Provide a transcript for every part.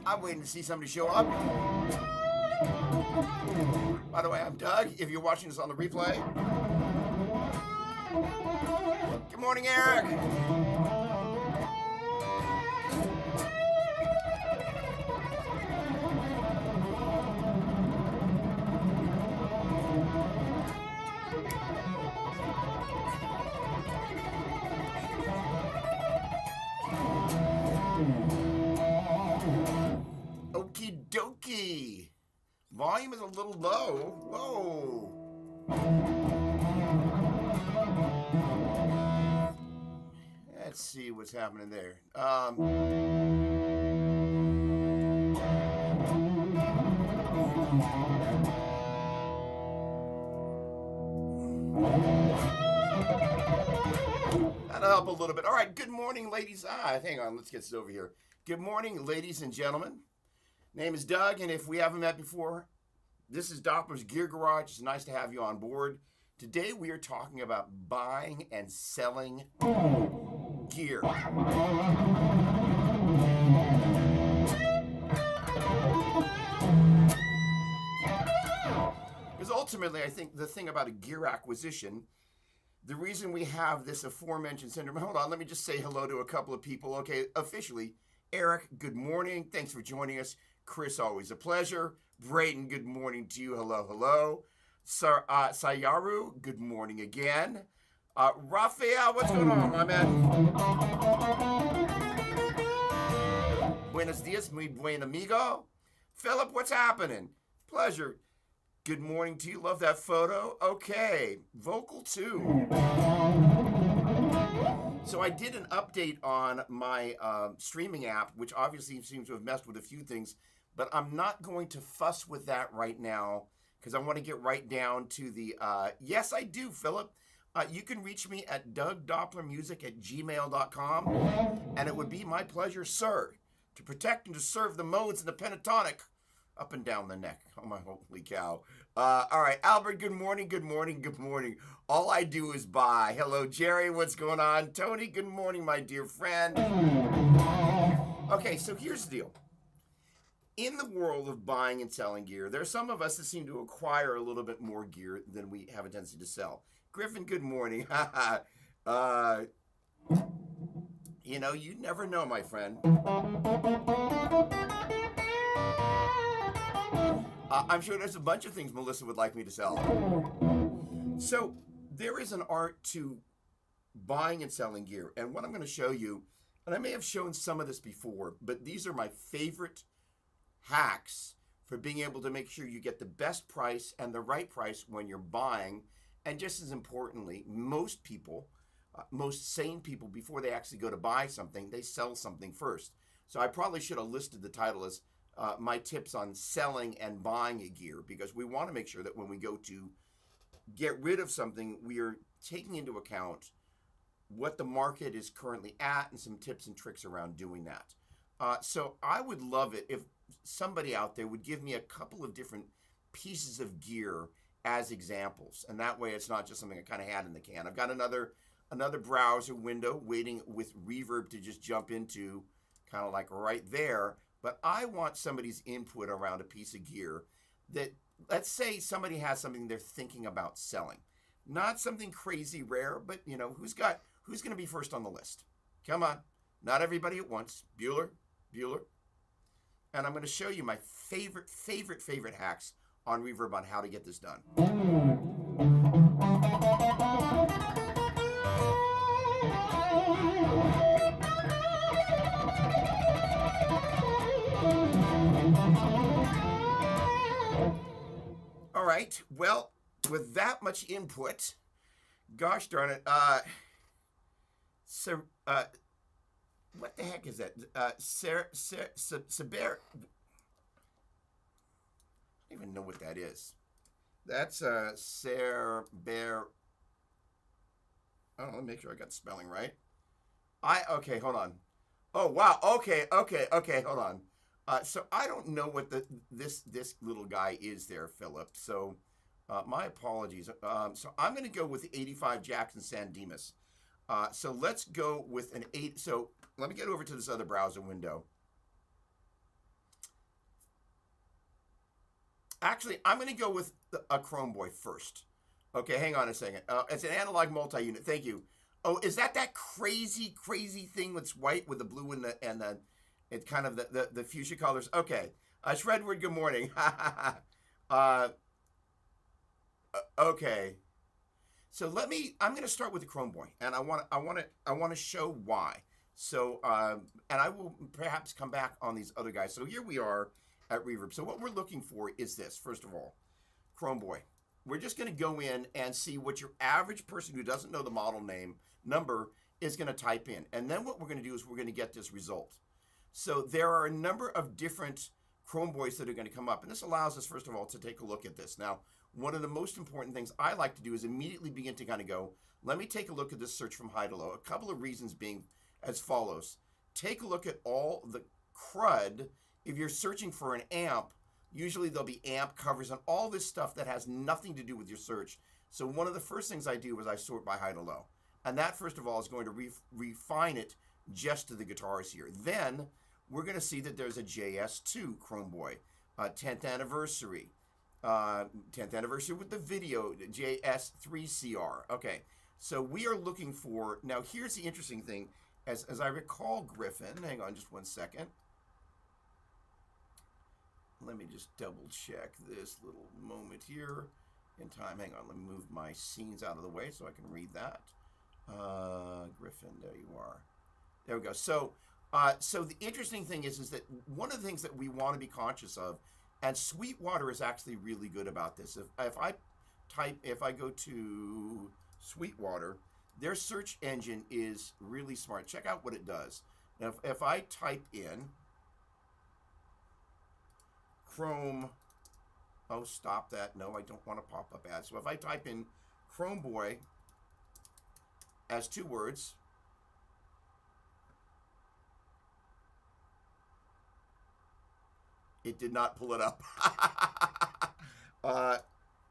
I'm waiting to see somebody show up. By the way, I'm Doug. If you're watching this on the replay, good morning, Eric. Okie dokie. Volume is a little low. Whoa. Let's see what's happening there. That'll help a little bit. All right, good morning, ladies. Hang on, let's get this over here. Good morning, ladies and gentlemen. Name is Doug, and if we haven't met before, this is Doppler's Gear Garage. It's nice to have you on board. Today we are talking about buying and selling gear. Because ultimately, I think the thing about a gear acquisition, the reason we have this aforementioned syndrome, hold on, let me just say hello to a couple of people. Okay, officially, Eric, good morning. Thanks for joining us. Chris, always a pleasure. Brayden, good morning to you. Hello, hello. Sayaru, good morning again. Raphael, what's going on, my man? Buenos dias, muy buen amigo. Philip, what's happening? Pleasure. Good morning to you. Love that photo. Okay, vocal too. So I did an update on my streaming app, which obviously seems to have messed with a few things, but I'm not going to fuss with that right now because I want to get right down to the, yes, I do, Philip. You can reach me at dougdopplermusic@gmail.com, and it would be my pleasure, sir, to protect and to serve the modes in the pentatonic up and down the neck. Oh, my holy cow. All right, Albert, good morning, good morning, good morning. All I do is buy. Hello, Jerry, what's going on? Tony, good morning, my dear friend. Okay, so here's the deal. In the world of buying and selling gear, there are some of us that seem to acquire a little bit more gear than we have a tendency to sell. Griffin, good morning. You know, you never know, my friend. I'm sure there's a bunch of things Melissa would like me to sell. So there is an art to buying and selling gear. And what I'm going to show you, and I may have shown some of this before, but these are my favorite hacks for being able to make sure you get the best price and the right price when you're buying. And just as importantly, most people, most sane people, before they actually go to buy something, they sell something first. So I probably should have listed the title as my tips on selling and buying a gear, because we want to make sure that when we go to get rid of something, we are taking into account what the market is currently at and some tips and tricks around doing that. So I would love it if somebody out there would give me a couple of different pieces of gear as examples, and that way it's not just something I kind of had in the can. I've got another browser window waiting with reverb to just jump into, kind of like right there. But I want somebody's input around a piece of gear that, let's say somebody has something they're thinking about selling. Not something crazy rare, but you know, who's going to be first on the list? Come on. Not everybody at once. Bueller. And I'm going to show you my favorite hacks on reverb on how to get this done. All right, well, with that much input, gosh darn it, so, what the heck is that? Saber, I don't even know what that is. That's Cerber. Oh, let me make sure I got the spelling right. Okay, hold on. Oh wow. Okay, hold on. So I don't know what this little guy is there, Philip. So my apologies. So I'm going to go with the 85 Jackson San Dimas. So let's go with an 8. So let me get over to this other browser window. Actually, I'm going to go with a Chrome Boy first. Okay, hang on a second. It's an analog multi-unit. Thank you. Oh, is that crazy, crazy thing that's white with the blue and the it's kind of the fuchsia colors? Okay. Shredwood, good morning. uh, okay. So I'm going to start with the Chrome Boy, and I want to show why. So, and I will perhaps come back on these other guys. So here we are at Reverb. So what we're looking for is this, first of all, Chrome Boy. We're just going to go in and see what your average person who doesn't know the model number is going to type in. And then what we're going to do is we're going to get this result. So there are a number of different Chrome Boys that are going to come up. And this allows us, first of all, to take a look at this. Now, one of the most important things I like to do is immediately begin to kind of go, let me take a look at this search from high to low. A couple of reasons being as follows. Take a look at all the crud. If you're searching for an amp, usually there'll be amp covers and all this stuff that has nothing to do with your search. So one of the first things I do is I sort by high to low. And that, first of all, is going to refine it just to the guitars here. Then we're going to see that there's a JS2 Chrome Boy, 10th anniversary. 10th anniversary with the video, JS3CR. Okay, so we are looking for, now here's the interesting thing, as I recall, Griffin, hang on just one second. Let me just double check this little moment here in time. Hang on, let me move my scenes out of the way so I can read that. Griffin, there you are. There we go. So the interesting thing is that one of the things that we want to be conscious of, and Sweetwater is actually really good about this. If I go to Sweetwater, their search engine is really smart. Check out what it does. Now, if I type in Chrome, oh, stop that. No, I don't want to pop up ads. So if I type in Chrome Boy as 2 words, it did not pull it up.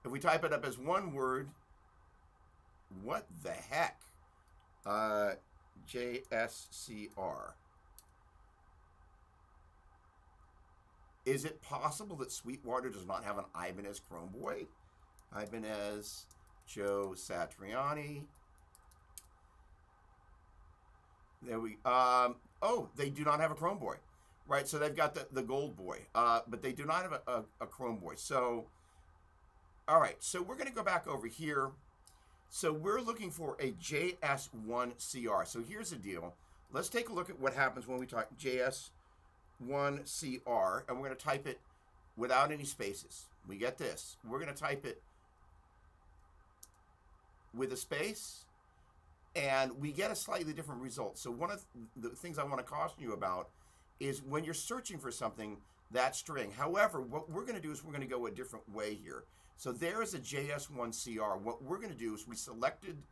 If we type it up as 1 word, what the heck? JSCR. Is it possible that Sweetwater does not have an Ibanez Chrome Boy? Ibanez, Joe Satriani. There we, oh, they do not have a Chrome Boy. Right, so they've got the Gold Boy, but they do not have a Chrome Boy. So, all right, so we're going to go back over here. So we're looking for a JS1CR. So here's the deal. Let's take a look at what happens when we type JS1CR, and we're going to type it without any spaces. We get this. We're going to type it with a space, and we get a slightly different result. So one of the things I want to caution you about is when you're searching for something, that string. However, what we're going to do is we're going to go a different way here. So there is a JS1CR. What we're going to do is we selected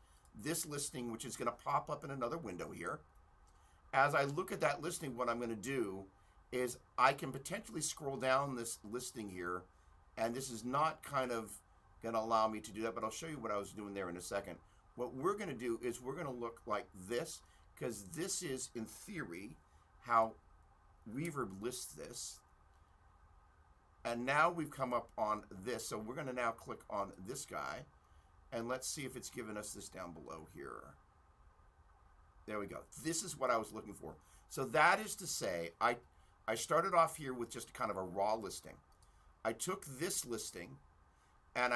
this listing, which is going to pop up in another window here. As I look at that listing, what I'm going to do is I can potentially scroll down this listing here, and this is not kind of going to allow me to do that, but I'll show you what I was doing there in a second. What we're going to do is we're going to look like this, because this is, in theory, how Reverb lists this. And now we've come up on this, so we're going to now click on this guy, and let's see if it's given us this down below here. There we go. This is what I was looking for. So that is to say, I started off here with just kind of a raw listing. I took this listing, and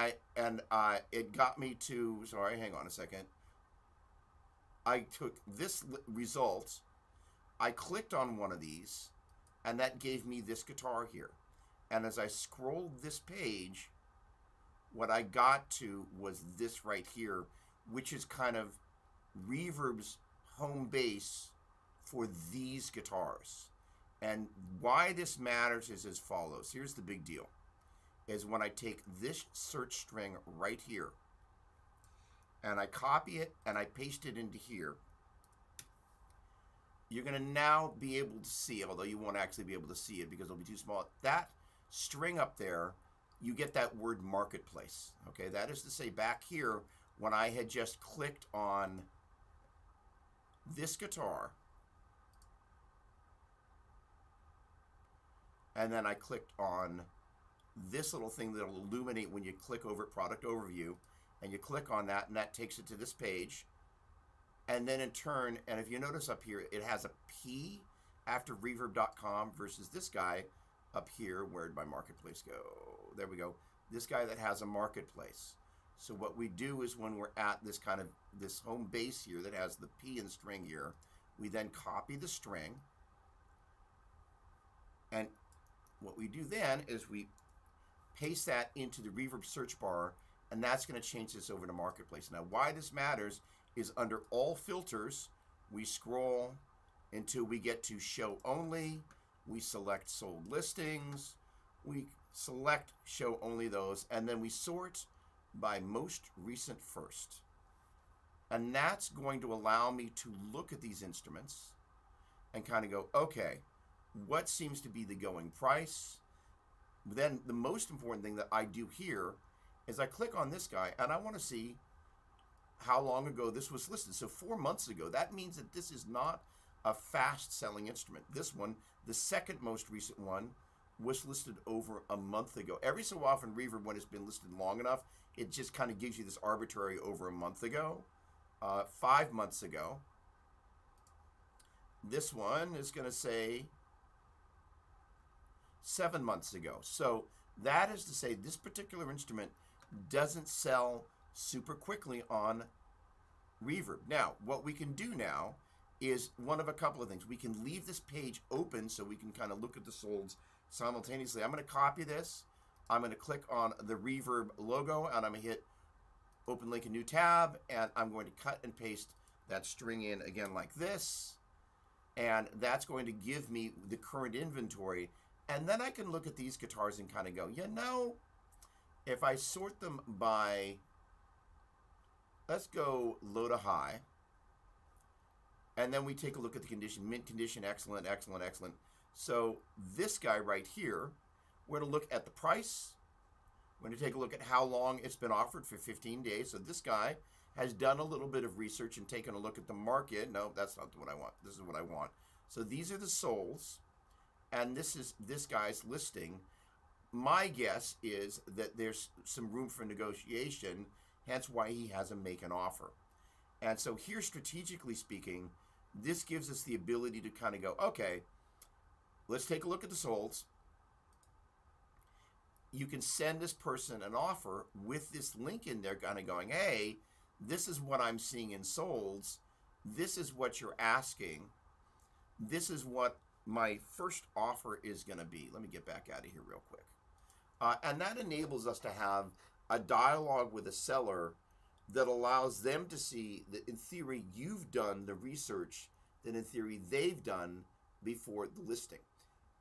it got me to, sorry, hang on a second. I took this result, I clicked on one of these, and that gave me this guitar here. And as I scrolled this page, what I got to was this right here, which is kind of Reverb's home base for these guitars. And why this matters is as follows. Here's the big deal, is when I take this search string right here, and I copy it and I paste it into here, you're going to now be able to see, although you won't actually be able to see it because it'll be too small, that string up there, you get that word marketplace. Okay, that is to say, back here, when I had just clicked on this guitar, and then I clicked on this little thing that'll illuminate when you click over product overview, and you click on that, and that takes it to this page. And then in turn, and if you notice up here, it has a P after reverb.com versus this guy up here. Where'd my marketplace go? There we go. This guy that has a marketplace. So what we do is when we're at this kind of this home base here that has the P and string here, we then copy the string. And what we do then is we paste that into the Reverb search bar, and that's going to change this over to marketplace. Now, why this matters is under all filters, we scroll until we get to show only. We select sold listings. We select show only those, and then we sort by most recent first. And that's going to allow me to look at these instruments and kind of go, okay, what seems to be the going price? Then the most important thing that I do here is I click on this guy, and I want to see how long ago this was listed. So 4 months ago. That means that this is not a fast-selling instrument. This one, the second most recent one, was listed over a month ago. Every so often, Reverb, when it's been listed long enough, it just kind of gives you this arbitrary over a month ago, 5 months ago. This one is going to say 7 months ago. So that is to say this particular instrument doesn't sell super quickly on Reverb. Now, what we can do now is one of a couple of things. We can leave this page open so we can kind of look at the solds simultaneously. I'm going to copy this. I'm going to click on the Reverb logo, and I'm going to hit open link, a new tab, and I'm going to cut and paste that string in again like this. And that's going to give me the current inventory. And then I can look at these guitars and kind of go, you know, if I sort them by, let's go low to high. And then we take a look at the condition, mint condition, excellent, excellent, excellent. So this guy right here, we're going to look at the price. We're going to take a look at how long it's been offered for 15 days. So this guy has done a little bit of research and taken a look at the market. No, that's not what I want. This is what I want. So these are the solds, and this is this guy's listing. My guess is that there's some room for negotiation, hence why he has a make an offer. And so here, strategically speaking, this gives us the ability to kind of go, okay, let's take a look at the solds. You can send this person an offer with this link in there kind of going, hey, this is what I'm seeing in solds. This is what you're asking. This is what my first offer is going to be. Let me get back out of here real quick. And that enables us to have a dialogue with a seller that allows them to see that in theory you've done the research that in theory they've done before the listing.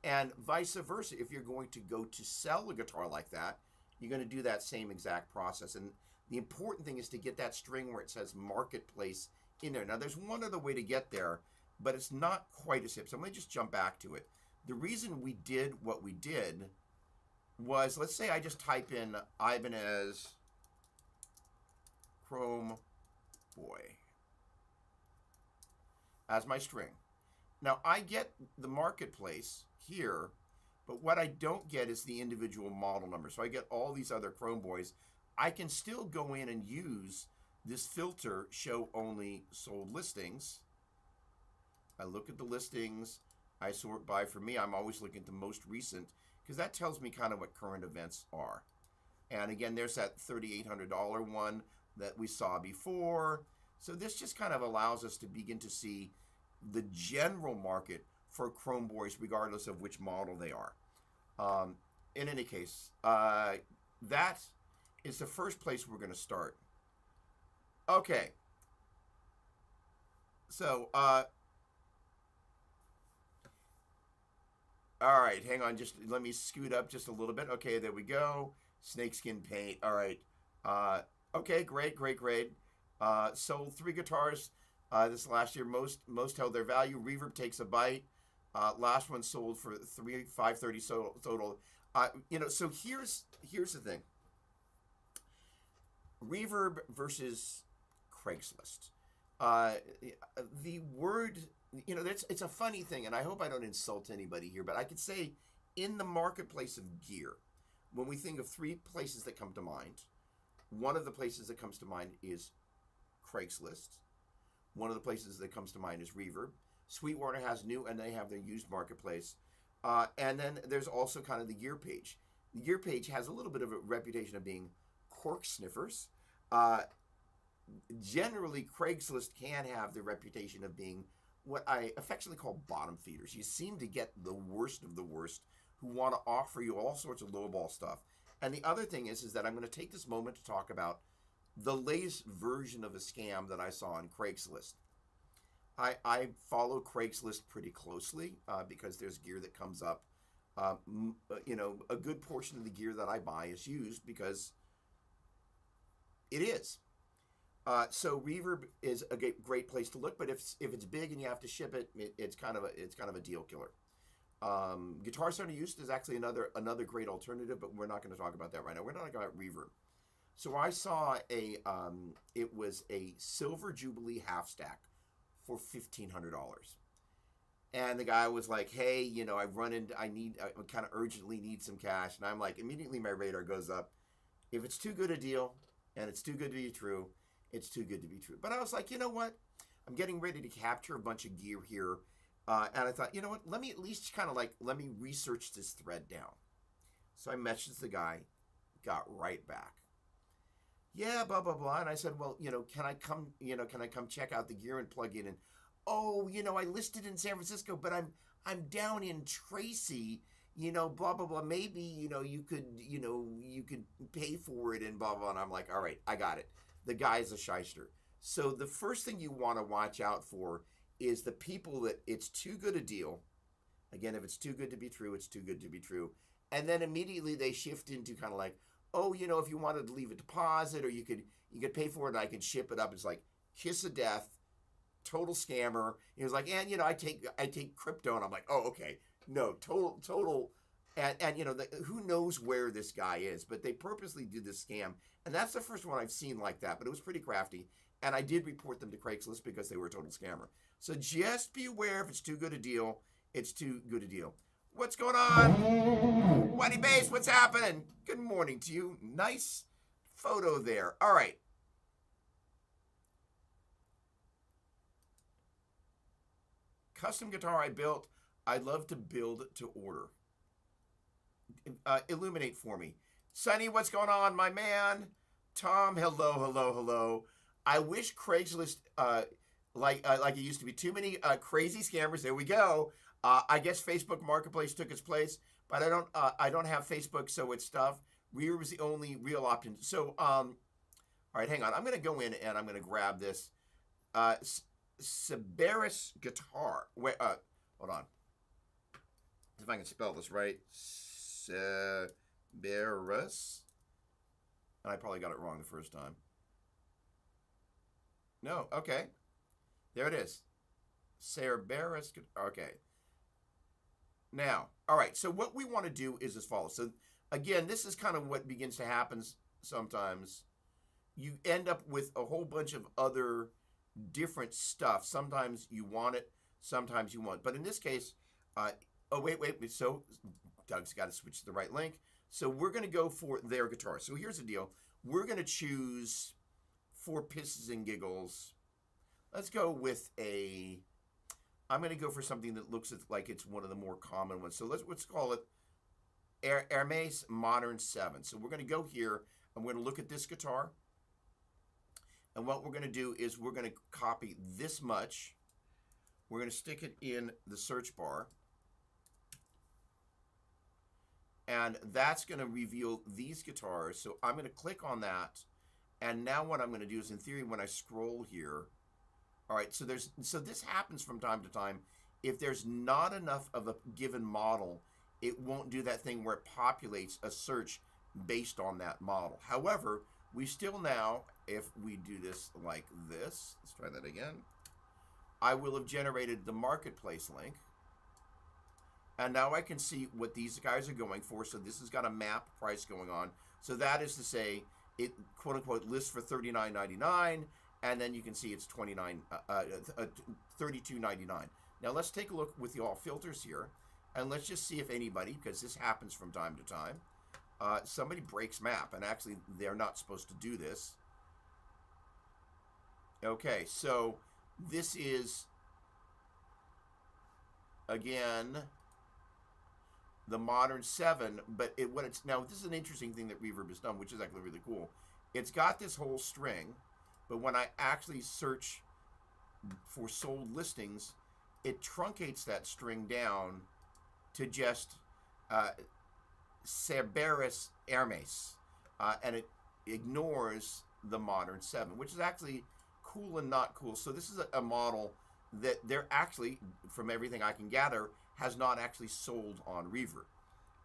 And vice versa, if you're going to go to sell a guitar like that, you're going to do that same exact process. And the important thing is to get that string where it says marketplace in there. Now there's one other way to get there, but it's not quite as hip. So I'm going to just jump back to it. The reason we did what we did was, let's say I just type in Ibanez Chrome Boy as my string. Now I get the marketplace here, but what I don't get is the individual model number. So I get all these other Chrome Boys. I can still go in and use this filter, show only sold listings. I look at the listings, I sort by, for me, I'm always looking at the most recent, because that tells me kind of what current events are. And again, there's that $3,800 one that we saw before. So this just kind of allows us to begin to see the general market for Chrome Boys, regardless of which model they are. In any case, that is the first place we're going to start. Okay. So, all right, hang on, just let me scoot up just a little bit. Okay, there we go. Snakeskin paint. All right. Okay, great. Sold 3 guitars this last year. Most held their value. Reverb takes a bite. Last one sold for $530 total. So here's the thing. Reverb versus Craigslist. The word, it's a funny thing, and I hope I don't insult anybody here, but I could say in the marketplace of gear, when we think of three places that come to mind, one of the places that comes to mind is Craigslist. One of the places that comes to mind is Reverb. Sweetwater has new, and they have their used marketplace. And then there's also kind of the gear page. The gear page has a little bit of a reputation of being cork sniffers. Generally, Craigslist can have the reputation of being what I affectionately call bottom feeders. You seem to get the worst of the worst who want to offer you all sorts of lowball stuff. And the other thing is that I'm going to take this moment to talk about the latest version of a scam that I saw on Craigslist. I follow Craigslist pretty closely because there's gear that comes up. A good portion of the gear that I buy is used because it is. So Reverb is a great place to look, but if it's big and you have to ship it, it's kind of a deal killer. Guitar Center Used is actually another great alternative, but we're not going to talk about that right now. We're not talking about Reverb. So I saw it was a Silver Jubilee half stack for $1,500. And the guy was like, hey, I kind of urgently need some cash. And I'm like, immediately my radar goes up. If it's too good a deal and it's too good to be true, it's too good to be true. But I was like, you know what? I'm getting ready to capture a bunch of gear here. And I thought, you know what? Let me at least let me research this thread down. So I messaged the guy, got right back. Yeah, blah, blah, blah. And I said, well, can I come check out the gear and plug in? And, oh, I listed in San Francisco, but I'm down in Tracy, blah, blah, blah. Maybe, you could pay for it and blah, blah. And I'm like, all right, I got it. The guy's a shyster. So the first thing you want to watch out for is the people that it's too good a deal. Again, if it's too good to be true, it's too good to be true. And then immediately they shift into kind of like, oh, if you wanted to leave a deposit or you could pay for it and I can ship it up. It's like kiss of death, total scammer. He was like, and I take crypto, and I'm like, oh, okay, no, total. And who knows where this guy is, but they purposely do this scam. And that's the first one I've seen like that, but it was pretty crafty. And I did report them to Craigslist because they were a total scammer. So just beware, if it's too good a deal, it's too good a deal. What's going on? Whitey Base, what's happening? Good morning to you. Nice photo there. All right. Custom guitar I built. I'd love to build to order. Illuminate for me. Sonny, what's going on, my man? Tom, hello. I wish Craigslist, like it used to be, too many crazy scammers. There we go. I guess Facebook Marketplace took its place, but I don't have Facebook, so it's tough. Reverb is the only real option. So, all right, hang on. I'm going to go in and I'm going to grab this Cerberus guitar. Wait, hold on. If I can spell this right. Cerberus. And I probably got it wrong the first time. No, okay. There it is. Cerberus. Okay. Now, all right. So what we want to do is as follows. So again, this is kind of what begins to happen sometimes. You end up with a whole bunch of other different stuff. Sometimes you want it, sometimes you won't. But in this case, oh, wait. So Doug's got to switch to the right link. So we're going to go for their guitar. So here's the deal. We're going to choose, for pisses and giggles, let's go with I'm going to go for something that looks like it's one of the more common ones. So let's call it Hermes Modern 7. So we're going to go here, and we're going to look at this guitar. And what we're going to do is we're going to copy this much. We're going to stick it in the search bar. And that's going to reveal these guitars. So I'm going to click on that. And now what I'm going to do is, in theory, when I scroll here, all right, so this happens from time to time. If there's not enough of a given model, it won't do that thing where it populates a search based on that model. However, we still now, if we do this like this, let's try that again, I will have generated the marketplace link. And now I can see what these guys are going for. So this has got a map price going on. So that is to say, it quote unquote lists for $39.99, and then you can see it's $32.99. Now let's take a look with the all filters here, and let's just see if anybody, because this happens from time to time. somebody breaks map, and actually they're not supposed to do this. Okay, so this is, again, the modern 7, but what it's, now this is an interesting thing that Reverb has done, which is actually really cool. It's got this whole string, but when I actually search for sold listings, it truncates that string down to just Cerberus Hermes, and it ignores the modern 7, which is actually cool and not cool. So this is a model that they're actually, from everything I can gather, has not actually sold on Reverb.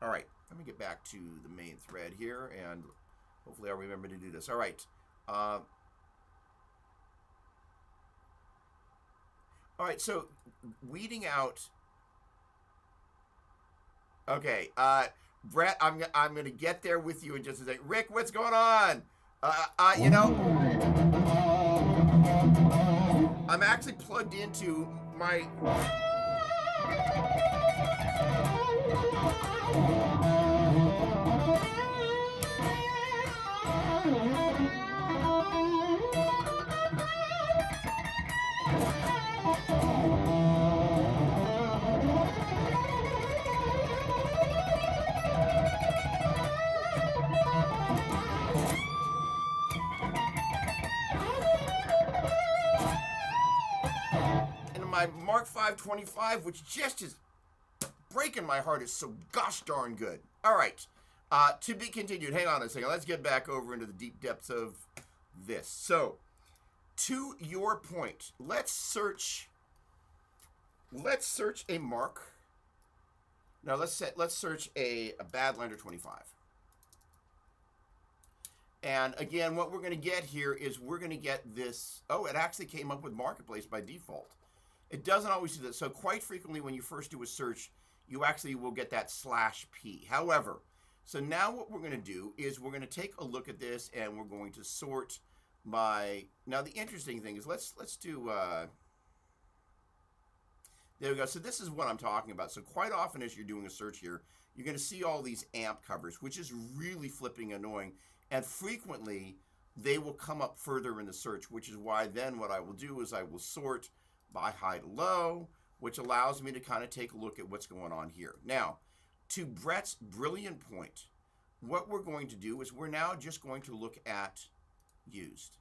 All right, let me get back to the main thread here, and hopefully I'll remember to do this. All right. All right, so weeding out. Okay, Brett, I'm going to get there with you in just a second. Rick, what's going on? You know, I'm actually plugged into my. My Mark 525, which just is breaking my heart, is so gosh darn good. All right, to be continued. Hang on a second. Let's get back over into the deep depths of this. So, to your point, let's search a mark. Now let's search a Badlander 25. And again, what we're going to get here is we're going to get this. Oh, it actually came up with Marketplace by default. It doesn't always do that. So quite frequently when you first do a search, you actually will get that /P. However, so now what we're going to do is we're going to take a look at this, and we're going to sort by. Now the interesting thing is let's do. There we go. So this is what I'm talking about. So quite often as you're doing a search here, you're going to see all these AMP covers, which is really flipping annoying. And frequently they will come up further in the search, which is why then what I will do is I will sort by high to low, which allows me to kind of take a look at what's going on here. Now, to Brett's brilliant point, what we're going to do is we're now just going to look at used.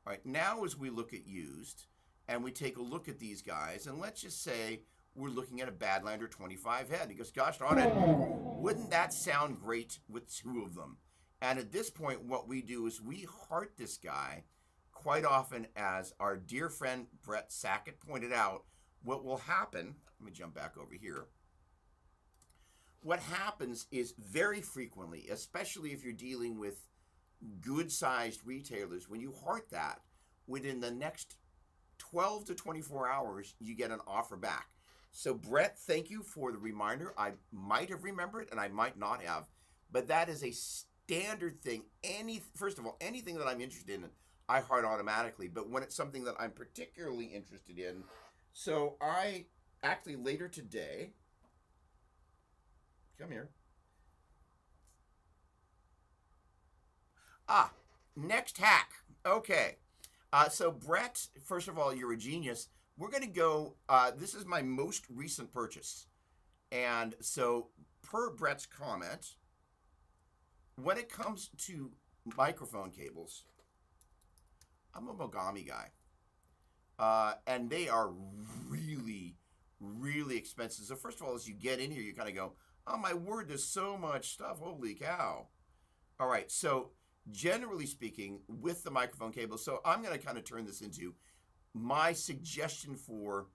All right, now as we look at used, and we take a look at these guys, and let's just say we're looking at a Badlander 25 head. He goes, gosh darn it, wouldn't that sound great with 2 of them? And at this point, what we do is we heart this guy. Quite often, as our dear friend Brett Sackett pointed out, what will happen, let me jump back over here. What happens is very frequently, especially if you're dealing with good-sized retailers, when you heart that, within the next 12 to 24 hours, you get an offer back. So Brett, thank you for the reminder. I might have remembered and I might not have, but that is a standard thing. First of all, anything that I'm interested in, I heart automatically, but when it's something that I'm particularly interested in, so I actually later today, come here. Next hack. Okay. So Brett, first of all, you're a genius. We're going to go, this is my most recent purchase. And so per Brett's comment, when it comes to microphone cables, I'm a Mogami guy. And they are really, really expensive. So first of all, as you get in here, you kind of go, oh my word, there's so much stuff. Holy cow. All right. So generally speaking, with the microphone cable, so I'm going to kind of turn this into my suggestion for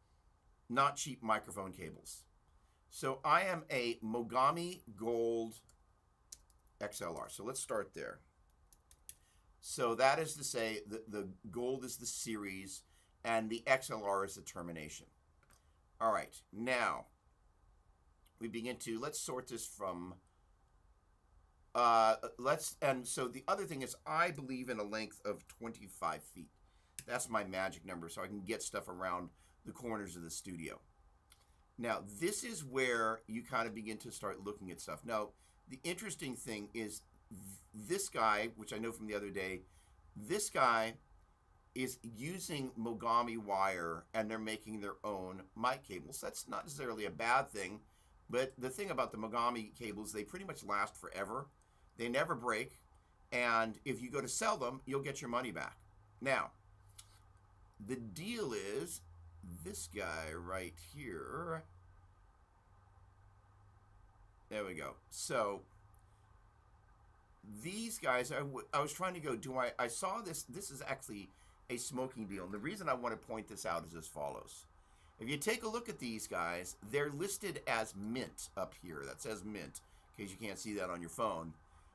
not cheap microphone cables. So I am a Mogami Gold XLR. So let's start there. So that is to say that the Gold is the series and the XLR is the termination. All right, now we begin to, let's sort this from, and so the other thing is I believe in a length of 25 feet. That's my magic number, so I can get stuff around the corners of the studio. Now, this is where you kind of begin to start looking at stuff. Now, the interesting thing is this guy, which I know from the other day, this guy is using Mogami wire, and they're making their own mic cables. That's not necessarily a bad thing, but the thing about the Mogami cables, they pretty much last forever. They never break, and if you go to sell them, you'll get your money back. Now, the deal is this guy right here. There we go. So these guys, I was trying to go, I saw this. This is actually a smoking deal. And the reason I want to point this out is as follows. If you take a look at these guys, they're listed as mint up here. That says mint, in case you can't see that on your phone.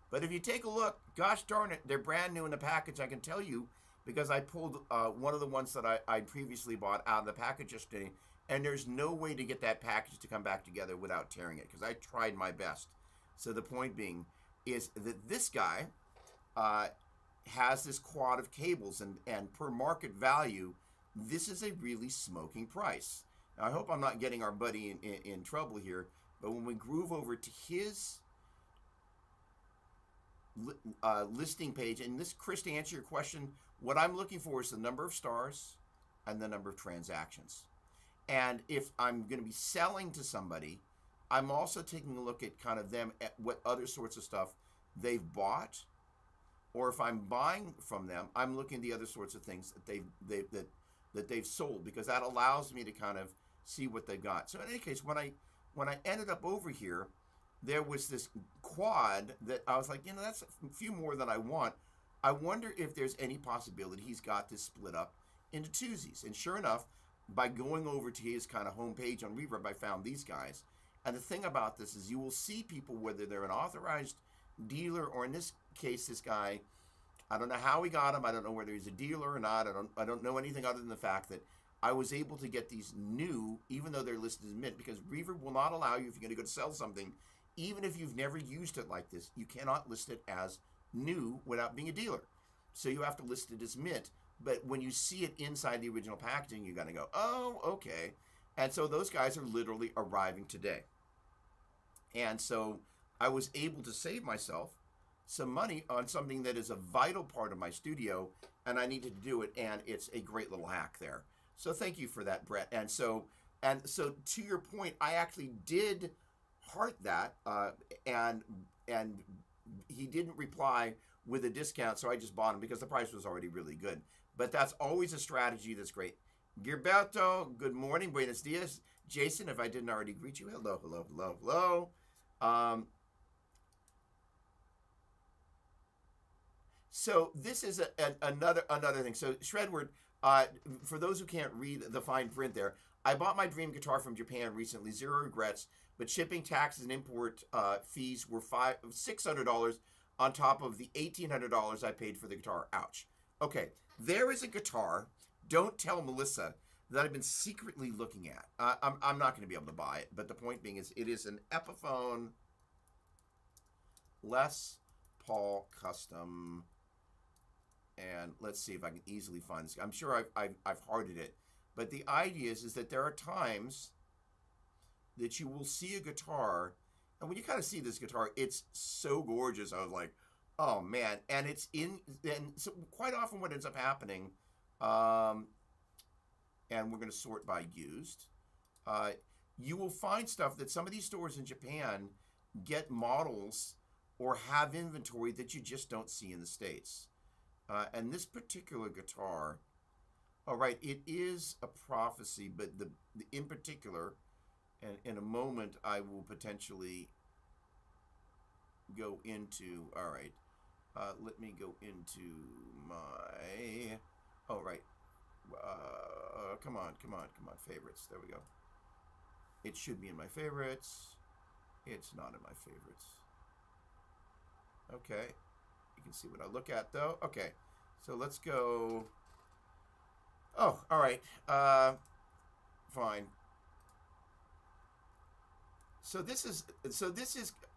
But if you take a look, gosh darn it, they're brand new in the package. I can tell you because I pulled one of the ones that I previously bought out of the package yesterday, and there's no way to get that package to come back together without tearing it, because I tried my best. So the point being is that this guy has this quad of cables, and per market value, this is a really smoking price. Now, I hope I'm not getting our buddy in trouble here, but when we groove over to his listing page, and this, Chris, to answer your question, what I'm looking for is the number of stars and the number of transactions. And if I'm going to be selling to somebody, I'm also taking a look at kind of them, at what other sorts of stuff they've bought, or if I'm buying from them, I'm looking at the other sorts of things that they've sold, because that allows me to kind of see what they've got. So in any case, when I ended up over here, there was this quad that I was like, that's a few more than I want. I wonder if there's any possibility he's got this split up into twosies. And sure enough, by going over to his kind of homepage on Reverb, I found these guys. And the thing about this is you will see people, whether they're an authorized dealer, or in this case, this guy, I don't know how he got him. I don't know whether he's a dealer or not. I don't know anything other than the fact that I was able to get these new, even though they're listed as mint, because Reverb will not allow you, if you're going to go to sell something, even if you've never used it like this, you cannot list it as new without being a dealer. So you have to list it as mint. But when you see it inside the original packaging, you're going to go, oh, okay. And so those guys are literally arriving today. And so I was able to save myself some money on something that is a vital part of my studio, and I needed to do it, and it's a great little hack there. So thank you for that, Brett. And so to your point, I actually did heart that, and he didn't reply with a discount, so I just bought him because the price was already really good. But that's always a strategy that's great. Gilberto, good morning, buenos dias. Jason, if I didn't already greet you, hello, hello, hello, hello. So this is another thing. So Shredward, for those who can't read the fine print there, I bought my dream guitar from Japan recently, 0 regrets, but shipping, taxes, and import fees were $600 on top of the $1,800 I paid for the guitar. Ouch. Okay, there is a guitar, don't tell Melissa, that I've been secretly looking at. I'm not going to be able to buy it, but the point being is it is an Epiphone Les Paul Custom. And let's see if I can easily find this. I'm sure I've hearted it. But the idea is that there are times that you will see a guitar, and when you kind of see this guitar, it's so gorgeous. I was like, oh man. And so quite often what ends up happening, and we're going to sort by used, you will find stuff that some of these stores in Japan get models or have inventory that you just don't see in the States. And this particular guitar, all right, it is a prophecy, but in particular, and in a moment I will potentially go into, all right, let me go into my, all right, come on, favorites, there we go. It should be in my favorites. It's not in my favorites. Okay. You can see what I look at though. Okay, so let's go. Oh, all right. Fine. So this is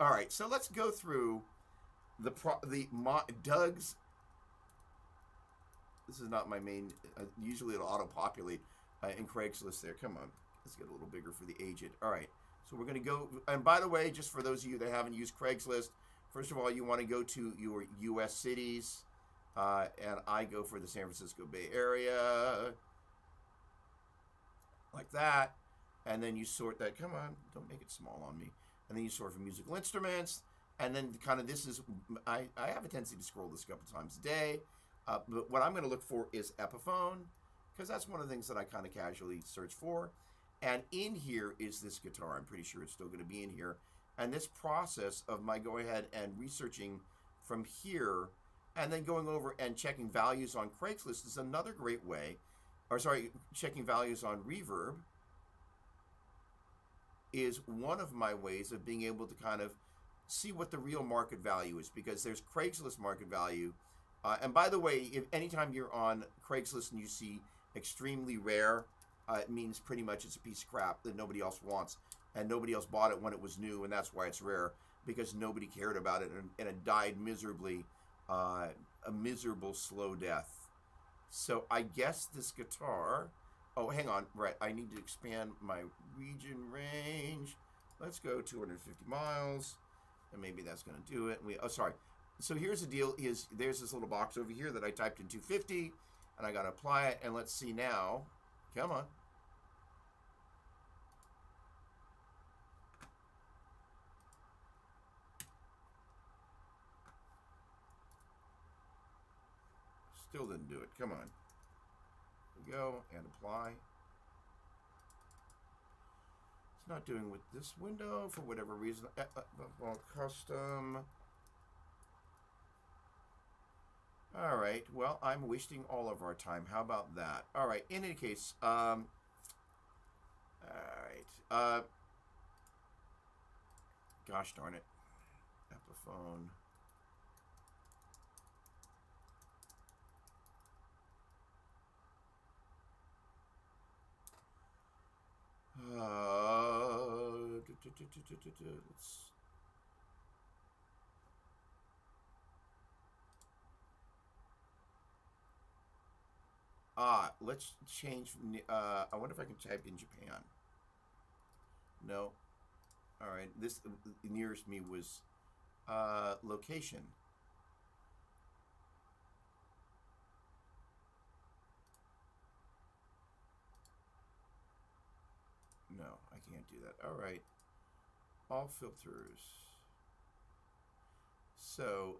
all right. So let's go through Doug's. This is not my main. Usually it'll auto-populate in Craigslist there. Come on, let's get a little bigger for the aged. All right. So we're going to go, and by the way, just for those of you that haven't used Craigslist, first of all, you want to go to your U.S. cities, and I go for the San Francisco Bay Area, like that, and then you sort that, come on, don't make it small on me, and then you sort for musical instruments, and then kind of this is, I have a tendency to scroll this a couple times a day, but what I'm going to look for is Epiphone, because that's one of the things that I kind of casually search for. And in here is this guitar. I'm pretty sure it's still going to be in here. And this process of my going ahead and researching from here and then going over and checking values on Craigslist is another great way, or sorry, checking values on Reverb is one of my ways of being able to kind of see what the real market value is, because there's Craigslist market value. And by the way, if anytime you're on Craigslist and you see extremely rare, it means pretty much it's a piece of crap that nobody else wants, and nobody else bought it when it was new, and that's why it's rare, because nobody cared about it, and it died miserably, a miserable slow death. So I guess this guitar, oh, hang on, right, I need to expand my region range. Let's go 250 miles, and maybe that's going to do it. So here's the deal, there's this little box over here that I typed in 250, and I got to apply it, and let's see now. Come on. Still didn't do it. Come on. Here we go, and apply. It's not doing with this window for whatever reason. Well, custom. All right. Well, I'm wasting all of our time. How about that? All right. In any case, all right. Gosh darn it. Epiphone. Let's. Let's change. I wonder if I can type in Japan. No. All right. This nearest me was location. No, I can't do that. All right. All filters. So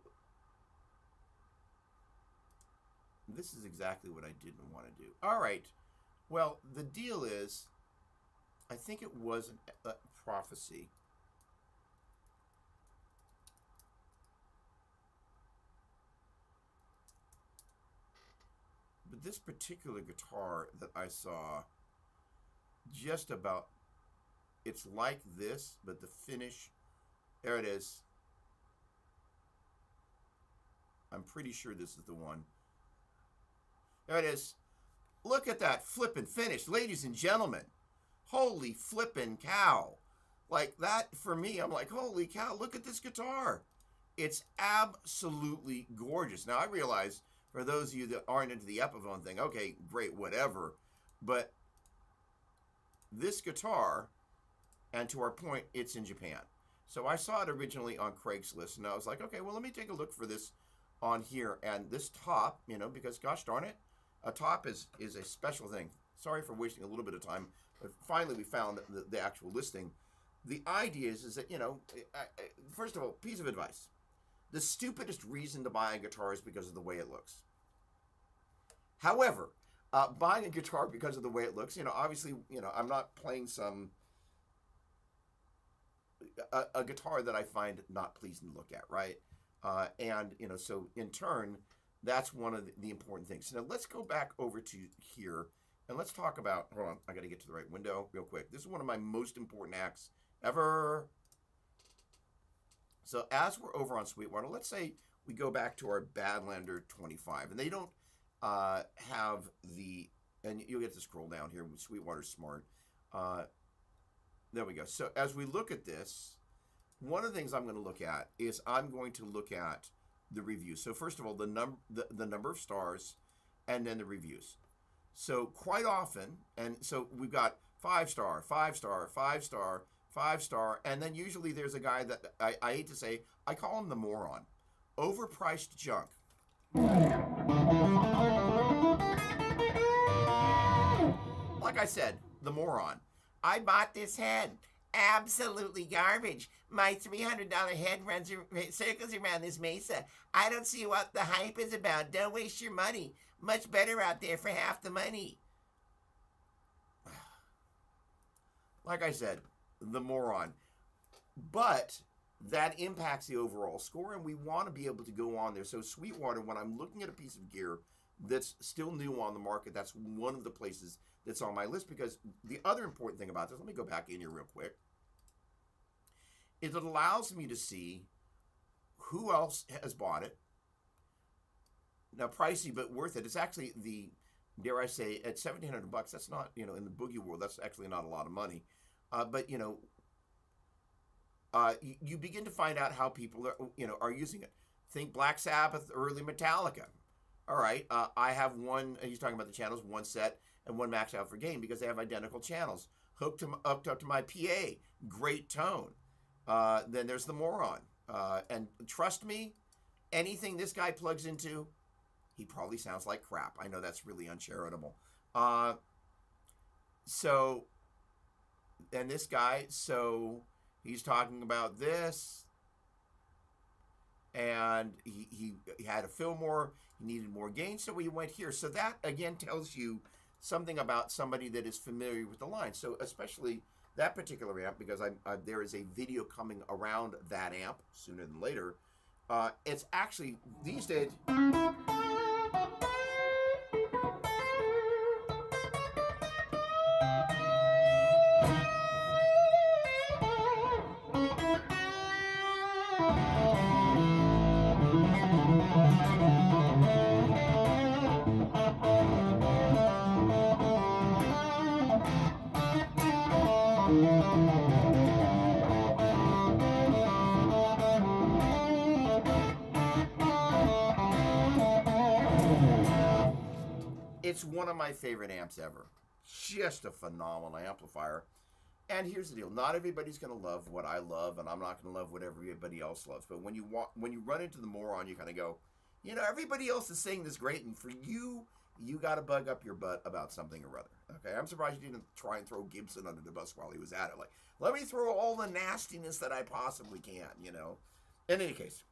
this is exactly what I didn't want to do. All right. Well, the deal is, I think it was a prophecy. But this particular guitar that I saw, just about, it's like this, but the finish, there it is. I'm pretty sure this is the one. There it is. Look at that flippin' finish, ladies and gentlemen. Holy flippin' cow. Like that, for me, I'm like, holy cow, look at this guitar. It's absolutely gorgeous. Now, I realize, for those of you that aren't into the Epiphone thing, okay, great, whatever. But this guitar, and to our point, it's in Japan. So I saw it originally on Craigslist, and I was like, okay, well, let me take a look for this on here. And this top, you know, because gosh darn it, a top is a special thing. Sorry for wasting a little bit of time, but finally we found the actual listing. The idea is that, you know, first of all, piece of advice. The stupidest reason to buy a guitar is because of the way it looks. However, buying a guitar because of the way it looks, you know, obviously, you know, I'm not playing a guitar that I find not pleasing to look at, right? And, you know, so in turn, that's one of the important things. So now let's go back over to here and let's talk about, hold on, I got to get to the right window real quick. This is one of my most important hacks ever. So as we're over on Sweetwater, let's say we go back to our Badlander 25, and they don't have the, and you'll get to scroll down here with Sweetwater Smart. There we go. So as we look at this, one of the things I'm going to look at is I'm going to look at the reviews. So first of all, the number of stars, and then the reviews. So quite often, and so we've got 5 star, 5 star, 5 star, 5-star. And then usually there's a guy that I hate to say, I call him the moron. Overpriced junk. Like I said, the moron. I bought this head. Absolutely garbage. My $300 head runs circles around this mesa. I don't see what the hype is about. Don't waste your money. Much better out there for half the money. Like I said, the moron. But that impacts the overall score, and we want to be able to go on there. So Sweetwater, when I'm looking at a piece of gear that's still new on the market, that's one of the places that's on my list, because the other important thing about this, let me go back in here real quick, is it allows me to see who else has bought it. Now, pricey, but worth it. It's actually the, dare I say, at $1,700, that's not, in the boogie world, that's actually not a lot of money. But, you begin to find out how people are using it. Think Black Sabbath, early Metallica. All right, I have one, he's talking about the channels, one set and one maxed out for gain because they have identical channels. Hooked up to my PA, great tone. Then there's the moron. And trust me, anything this guy plugs into, he probably sounds like crap. I know that's really uncharitable. And this guy, so he's talking about this, and he had to fill more, he needed more gain, so he went here. So that, again, tells you something about somebody that is familiar with the line. So especially that particular amp, because there is a video coming around that amp sooner than later. It's actually, these days... It's one of my favorite amps ever. Just a phenomenal amplifier. And here's the deal. Not everybody's going to love what I love, and I'm not going to love what everybody else loves. But when you run into the moron, you kind of go, everybody else is saying this great, and for you, you got to bug up your butt about something or other. Okay, I'm surprised you didn't try and throw Gibson under the bus while he was at it. Like, let me throw all the nastiness that I possibly can, In any case,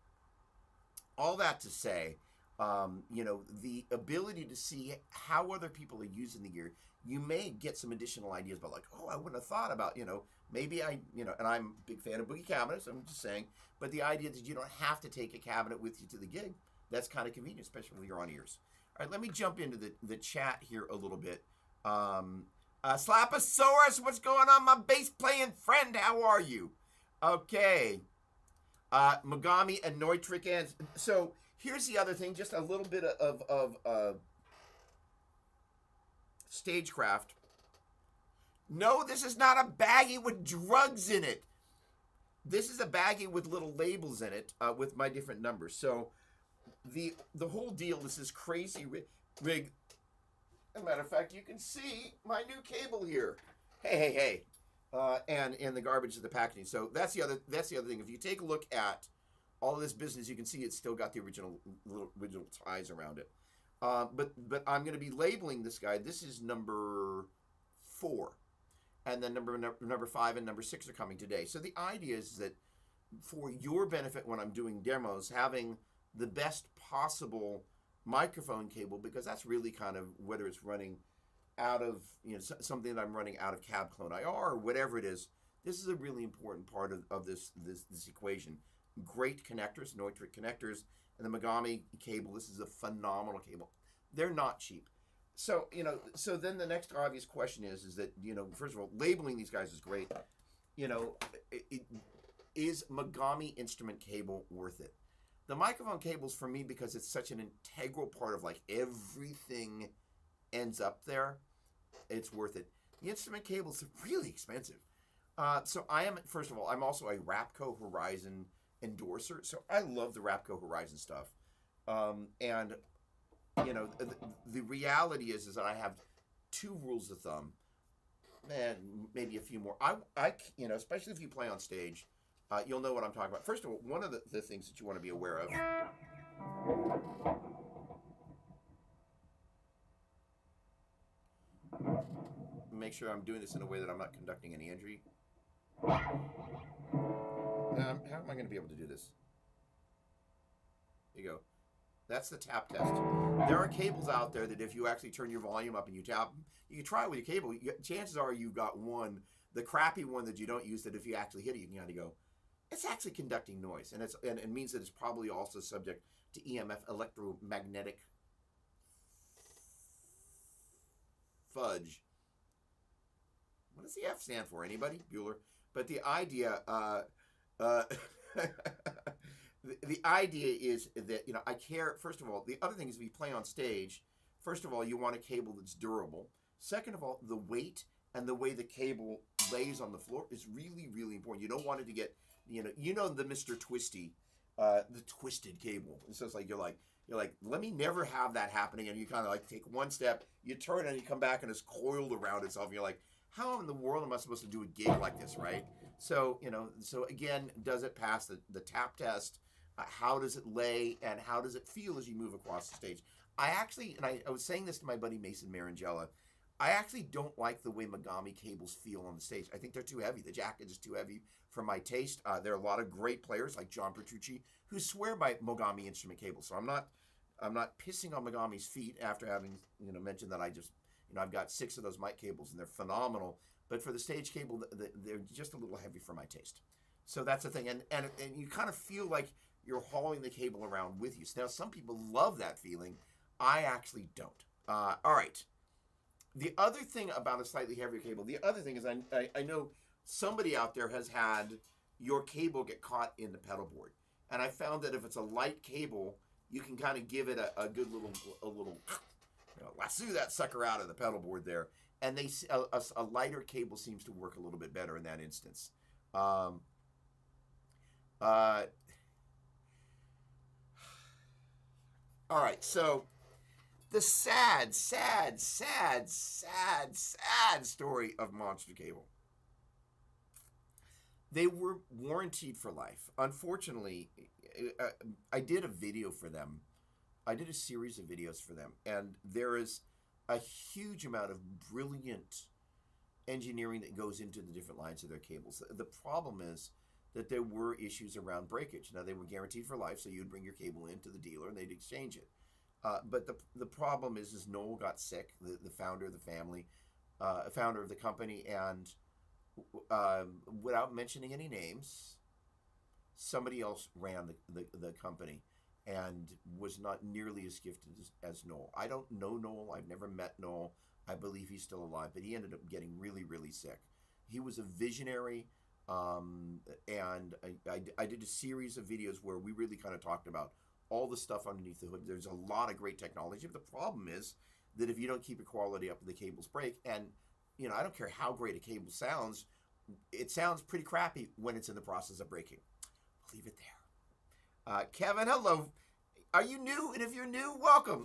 all that to say, the ability to see how other people are using the gear, you may get some additional ideas about, like, oh, I wouldn't have thought about, maybe and I'm a big fan of boogie cabinets, I'm just saying, but the idea that you don't have to take a cabinet with you to the gig, that's kind of convenient, especially when you're on ears. All right, let me jump into the chat here a little bit. Slaposaurus, what's going on, my bass playing friend? How are you? Okay. Mogami and Neutrik ends. So here's the other thing, just a little bit of stagecraft. No, this is not a baggie with drugs in it. This is a baggie with little labels in it with my different numbers. So the whole deal, this is crazy rig. As a matter of fact, you can see my new cable here. Hey. And the garbage of the packaging. So that's the other thing. If you take a look at all of this business, you can see it's still got the original ties around it. But I'm going to be labeling this guy. This is number 4, and then number 5 and number 6 are coming today. So the idea is that for your benefit when I'm doing demos, having the best possible microphone cable, because that's really kind of whether it's running out of something that I'm running out of Cab Clone IR or whatever it is. This is a really important part of this equation. Great connectors, Neutrik connectors, and the Mogami cable. This is a phenomenal cable. They're not cheap. So so then the next obvious question is that first of all, labeling these guys is great. Is Mogami instrument cable worth it? The microphone cables for me, because it's such an integral part of like everything ends up there, it's worth it. The instrument cables are really expensive. So first of all, I'm also a Rapco Horizon endorser, so I love the Rapco Horizon stuff. And the reality is that I have 2 rules of thumb. and maybe a few more. You know, especially if you play on stage, you'll know what I'm talking about. First of all, one of the things that you want to be aware of. Make sure I'm doing this in a way that I'm not conducting any injury. How am I going to be able to do this? There you go. That's the tap test. There are cables out there that if you actually turn your volume up and you tap, you can try it with your cable. Chances are you've got one, the crappy one that you don't use, that if you actually hit it, you can kind of go, it's actually conducting noise. And it means that it's probably also subject to EMF, electromagnetic fudge. What does the F stand for? Anybody? Bueller. But the idea, the idea is that, you know, I care. First of all, the other thing is, if you play on stage, first of all, you want a cable that's durable. Second of all, the weight and the way the cable lays on the floor is really, really important. You don't want it to get, you know the Mr. Twisty, the twisted cable. And so it's like you're like, let me never have that happening. And you kind of like take one step, you turn and you come back and it's coiled around itself. And you're like, how in the world am I supposed to do a gig like this, right? So, you know, so again, does it pass the tap test? How does it lay, and how does it feel as you move across the stage? I actually, and I was saying this to my buddy Mason Marangella, I actually don't like the way Mogami cables feel on the stage. I think they're too heavy. The jacket is too heavy for my taste. There are a lot of great players like John Petrucci who swear by Mogami instrument cables. So I'm not pissing on Mogami's feet after having, you know, mentioned that I've got 6 of those mic cables and they're phenomenal. But for the stage cable, they're just a little heavy for my taste. So that's the thing. And you kind of feel like you're hauling the cable around with you. Now, some people love that feeling. I actually don't. All right. The other thing about a slightly heavier cable, the other thing is I know somebody out there has had your cable get caught in the pedal board. And I found that if it's a light cable, you can kind of give it a good little you know, lasso that sucker out of the pedal board there. And a lighter cable seems to work a little bit better in that instance. All right, so the sad story of Monster Cable. They were warranted for life. Unfortunately, I did a video for them. I did a series of videos for them, and there is a huge amount of brilliant engineering that goes into the different lines of their cables. The problem is that there were issues around breakage. Now, they were guaranteed for life, so you'd bring your cable into the dealer and they'd exchange it. But the problem is Noel got sick, the founder of the family, founder of the company, and without mentioning any names, somebody else ran the company and was not nearly as gifted as Noel. I don't know Noel. I've never met Noel. I believe he's still alive, but he ended up getting really, really sick. He was a visionary, and I did a series of videos where we really kind of talked about all the stuff underneath the hood. There's a lot of great technology, but the problem is that if you don't keep the quality up, the cables break. And, you know, I don't care how great a cable sounds, it sounds pretty crappy when it's in the process of breaking. I'll leave it there. Kevin, hello. Are you new? And if you're new, welcome.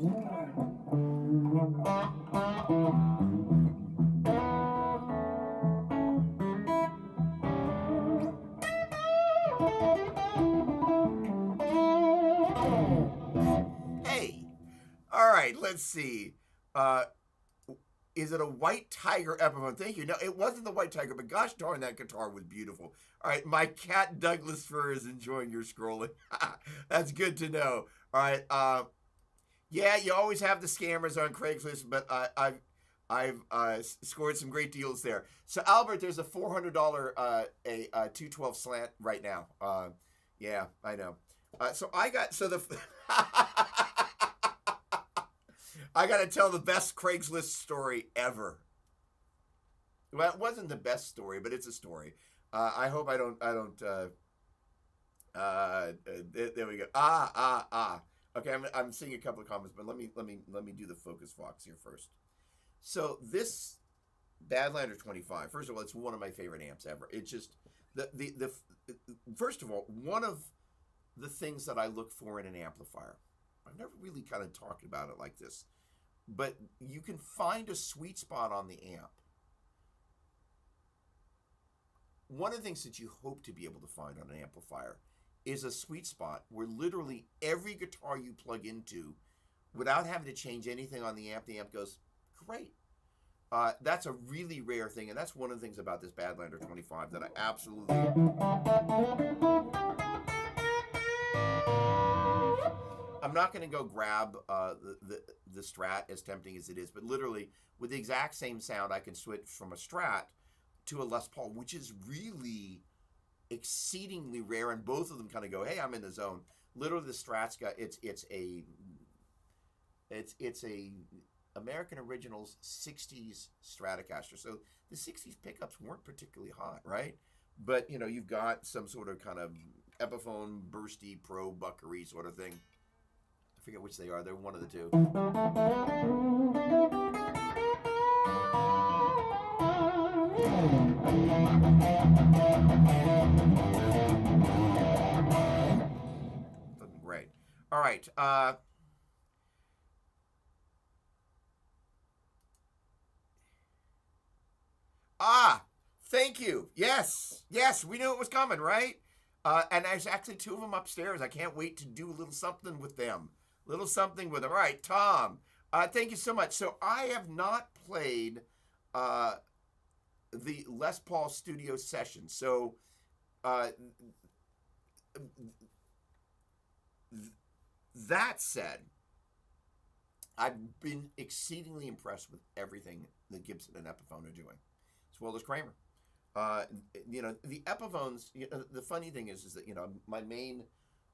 Hey. All right, let's see. Is it a White Tiger Epiphone? Thank you. No, it wasn't the White Tiger, but gosh darn, that guitar was beautiful. All right, my cat Douglas Fur is enjoying your scrolling. That's good to know. All right, yeah, you always have the scammers on Craigslist, but I've scored some great deals there. So Albert, there's a $400 a 212 slant right now. Yeah, I know. So I got to tell the best Craigslist story ever. Well, it wasn't the best story, but it's a story. I hope I don't. There we go. Okay, I'm seeing a couple of comments, but let me do the Focus Fox here first. So this Badlander 25. First of all, it's one of my favorite amps ever. It's just the first of all, one of the things that I look for in an amplifier. I've never really kind of talked about it like this, but you can find a sweet spot on the amp one of the things that you hope to be able to find on an amplifier is a sweet spot where literally every guitar you plug into, without having to change anything on the amp goes great. That's a really rare thing, and that's one of the things about this Badlander 25 that I absolutely... I'm not going to go grab the Strat, as tempting as it is, but literally with the exact same sound, I can switch from a Strat to a Les Paul, which is really exceedingly rare, and both of them kind of go, hey, I'm in the zone. Literally, the Strat's got it's a American Originals 60s Stratocaster. So the 60s pickups weren't particularly hot, right? But, you know, you've got some sort of kind of Epiphone, bursty, pro buckery sort of thing. I forget which they are. They're one of the two. Great. All right. Thank you. Yes, we knew it was coming, right? And there's actually two of them upstairs. I can't wait to do a little something with them. Little something with them. All right, Tom. Thank you so much. So I have not played the Les Paul Studio Session. So that said, I've been exceedingly impressed with everything that Gibson and Epiphone are doing, as well as Kramer. You know, the Epiphones, you know, the funny thing is that, you know, my main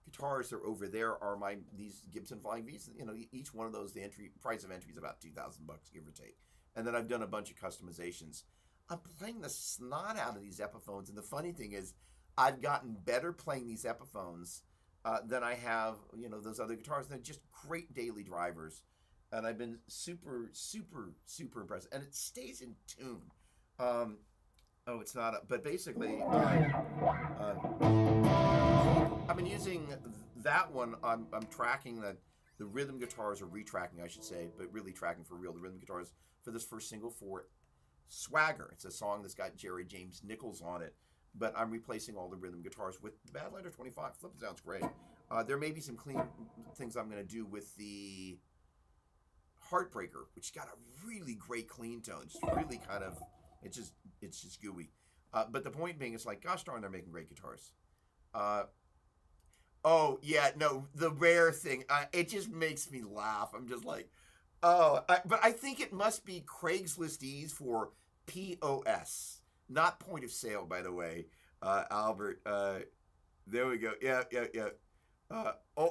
guitars are over there are these Gibson Flying V's. You know, each one of those, the price of entry is about $2,000, give or take. And then I've done a bunch of customizations. I'm playing the snot out of these Epiphones, and the funny thing is, I've gotten better playing these Epiphones than I have, you know, those other guitars. They're just great daily drivers, and I've been super, super, super impressed. And it stays in tune. Oh, it's not, but basically, I've been using that one. I'm tracking the rhythm guitars, or retracking, I should say, but really tracking for real the rhythm guitars for this first single for Swagger. It's a song that's got Jerry James Nichols on it, but I'm replacing all the rhythm guitars with the Badlander 25. Flip sounds great. There may be some clean things I'm going to do with the Heartbreaker, which got a really great clean tone. Just really kind of, it's just gooey. But the point being, it's like, gosh darn, they're making great guitars. Oh yeah, no, the rare thing, it just makes me laugh. I'm just like, but I think it must be Craigslistese for POS, not point of sale, by the way. Albert, there we go. Yeah.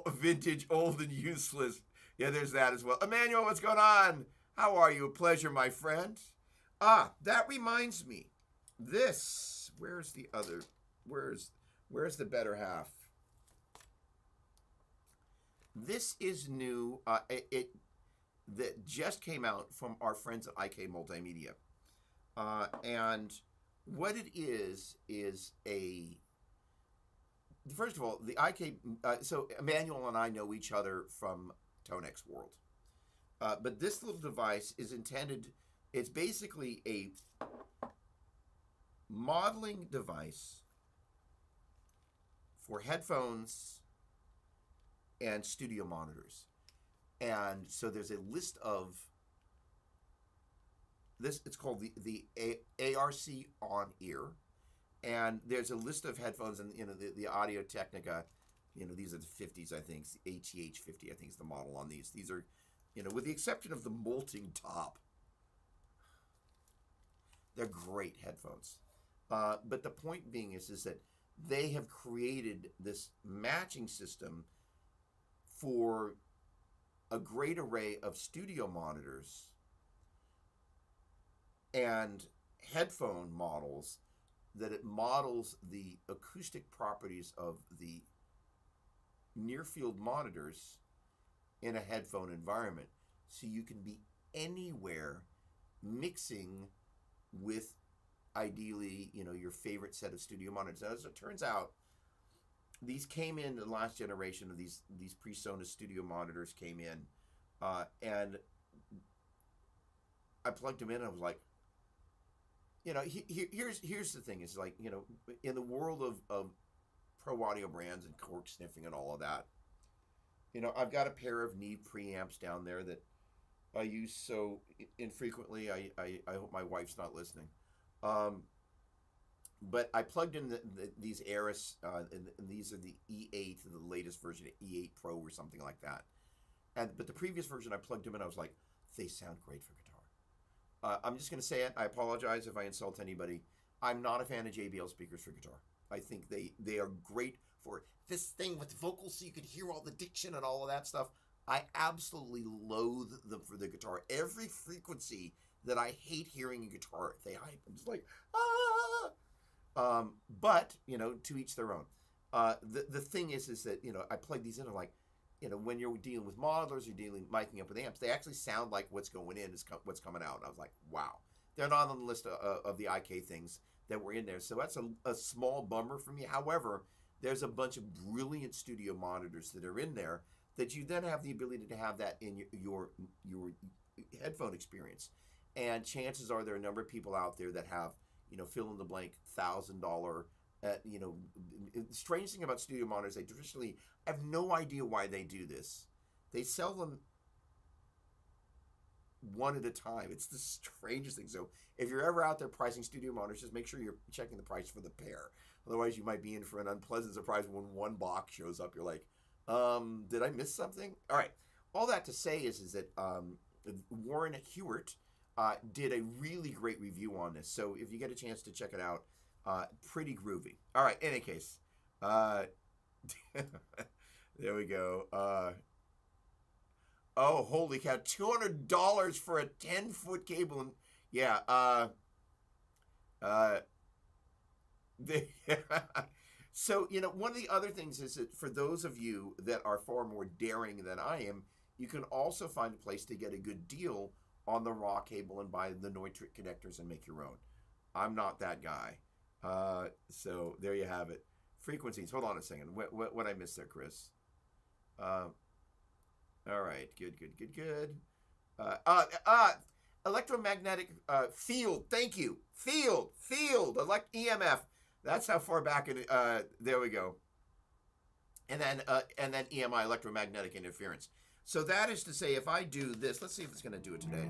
Vintage, old, and useless. Yeah, there's that as well. Emmanuel, what's going on? How are you? A pleasure, my friend. That reminds me. This, where's the other? Where's the better half? This is new. That just came out from our friends at IK Multimedia, and what it is a. First of all, the IK. So Emmanuel and I know each other from Tonex World, but this little device is intended. It's basically a modeling device for headphones and studio monitors. And so there's a list of this. It's called the ARC On-Ear, and there's a list of headphones, and you know the Audio Technica. You know, these are the 50s, I think. It's the ATH 50, I think, is the model on these. These are, you know, with the exception of the molting top, they're great headphones. But the point being is that they have created this matching system for a great array of studio monitors and headphone models, that it models the acoustic properties of the near-field monitors in a headphone environment. So you can be anywhere mixing with, ideally, you know, your favorite set of studio monitors. As it turns out, these came in the last generation of these PreSonus studio monitors came in, and I plugged them in and I was like, Here's the thing is like, in the world of pro audio brands and cork sniffing and all of that, I've got a pair of Neve preamps down there that I use so infrequently. I hope my wife's not listening. Um, but I plugged in these Aris, and these are the E8, the latest version of E8 Pro or something like that. But the previous version I plugged them in, I was like, they sound great for guitar. I'm just going to say it. I apologize if I insult anybody. I'm not a fan of JBL speakers for guitar. I think they are great for this thing with vocals so you can hear all the diction and all of that stuff. I absolutely loathe them for the guitar. Every frequency that I hate hearing in guitar, they hype. I'm just like, ah. But, to each their own. The thing is that, I plug these in and like, when you're dealing with modelers, you're miking up with amps, they actually sound like what's going in is what's coming out. And I was like, wow. They're not on the list of the IK things that were in there. So that's a small bummer for me. However, there's a bunch of brilliant studio monitors that are in there that you then have the ability to have that in your headphone experience. And chances are there are a number of people out there that have, fill in the blank $1,000. The strange thing about studio monitors, they traditionally I have no idea why they do this. They sell them one at a time. It's the strangest thing. So if you're ever out there pricing studio monitors, just make sure you're checking the price for the pair. Otherwise, you might be in for an unpleasant surprise when one box shows up. You're like, did I miss something? All right. All that to say is that Warren Hewart did a really great review on this. So if you get a chance to check it out, pretty groovy. All right. In any case, there we go. Oh, holy cow. $200 for a 10-foot cable. And, yeah. So, one of the other things is that for those of you that are far more daring than I am, you can also find a place to get a good deal on the raw cable and buy the Neutrik connectors and make your own. I'm not that guy. So there you have it. Frequencies. Hold on a second. What I missed there, Chris? All right. Good. Electromagnetic field. Thank you. Field. EMF. That's how far back in. There we go. And then EMI, electromagnetic interference. So that is to say, if I do this, let's see if it's going to do it today.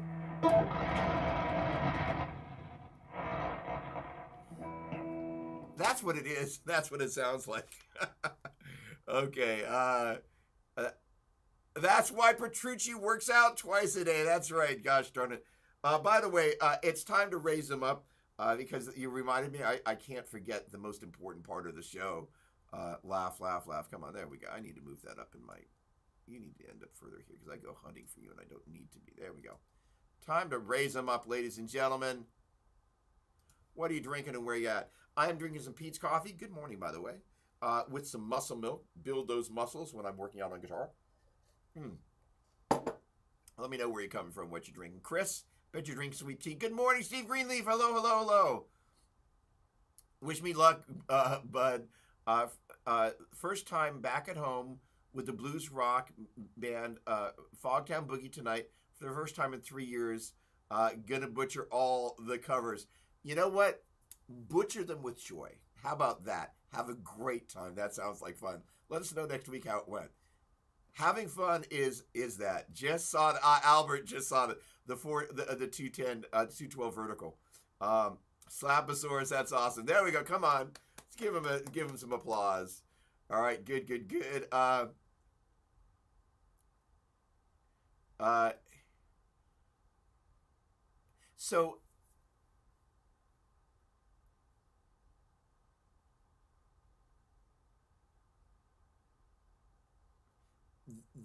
That's what it is. That's what it sounds like. Okay. That's why Petrucci works out twice a day. That's right. Gosh darn it. By the way, it's time to raise them up because you reminded me. I can't forget the most important part of the show. Laugh. Come on, there we go. I need to move that up in my... You need to end up further here because I go hunting for you and I don't need to be. There we go. Time to raise them up, ladies and gentlemen. What are you drinking and where you at? I am drinking some Pete's coffee. Good morning, by the way. With some muscle milk. Build those muscles when I'm working out on guitar. Let me know where you're coming from, what you're drinking. Chris, bet you drink sweet tea. Good morning, Steve Greenleaf. Hello. Wish me luck, bud. First time back at home with the blues rock band Fogtown Boogie tonight for the first time in 3 years. Gonna butcher all the covers. You know what? Butcher them with joy. How about that? Have a great time. That sounds like fun. Let us know next week how it went. Having fun is that. Just saw it. Albert just saw it. The 210, 212 vertical. Slaposaurus, that's awesome. There we go. Come on. Let's give him some applause. All right. Good. So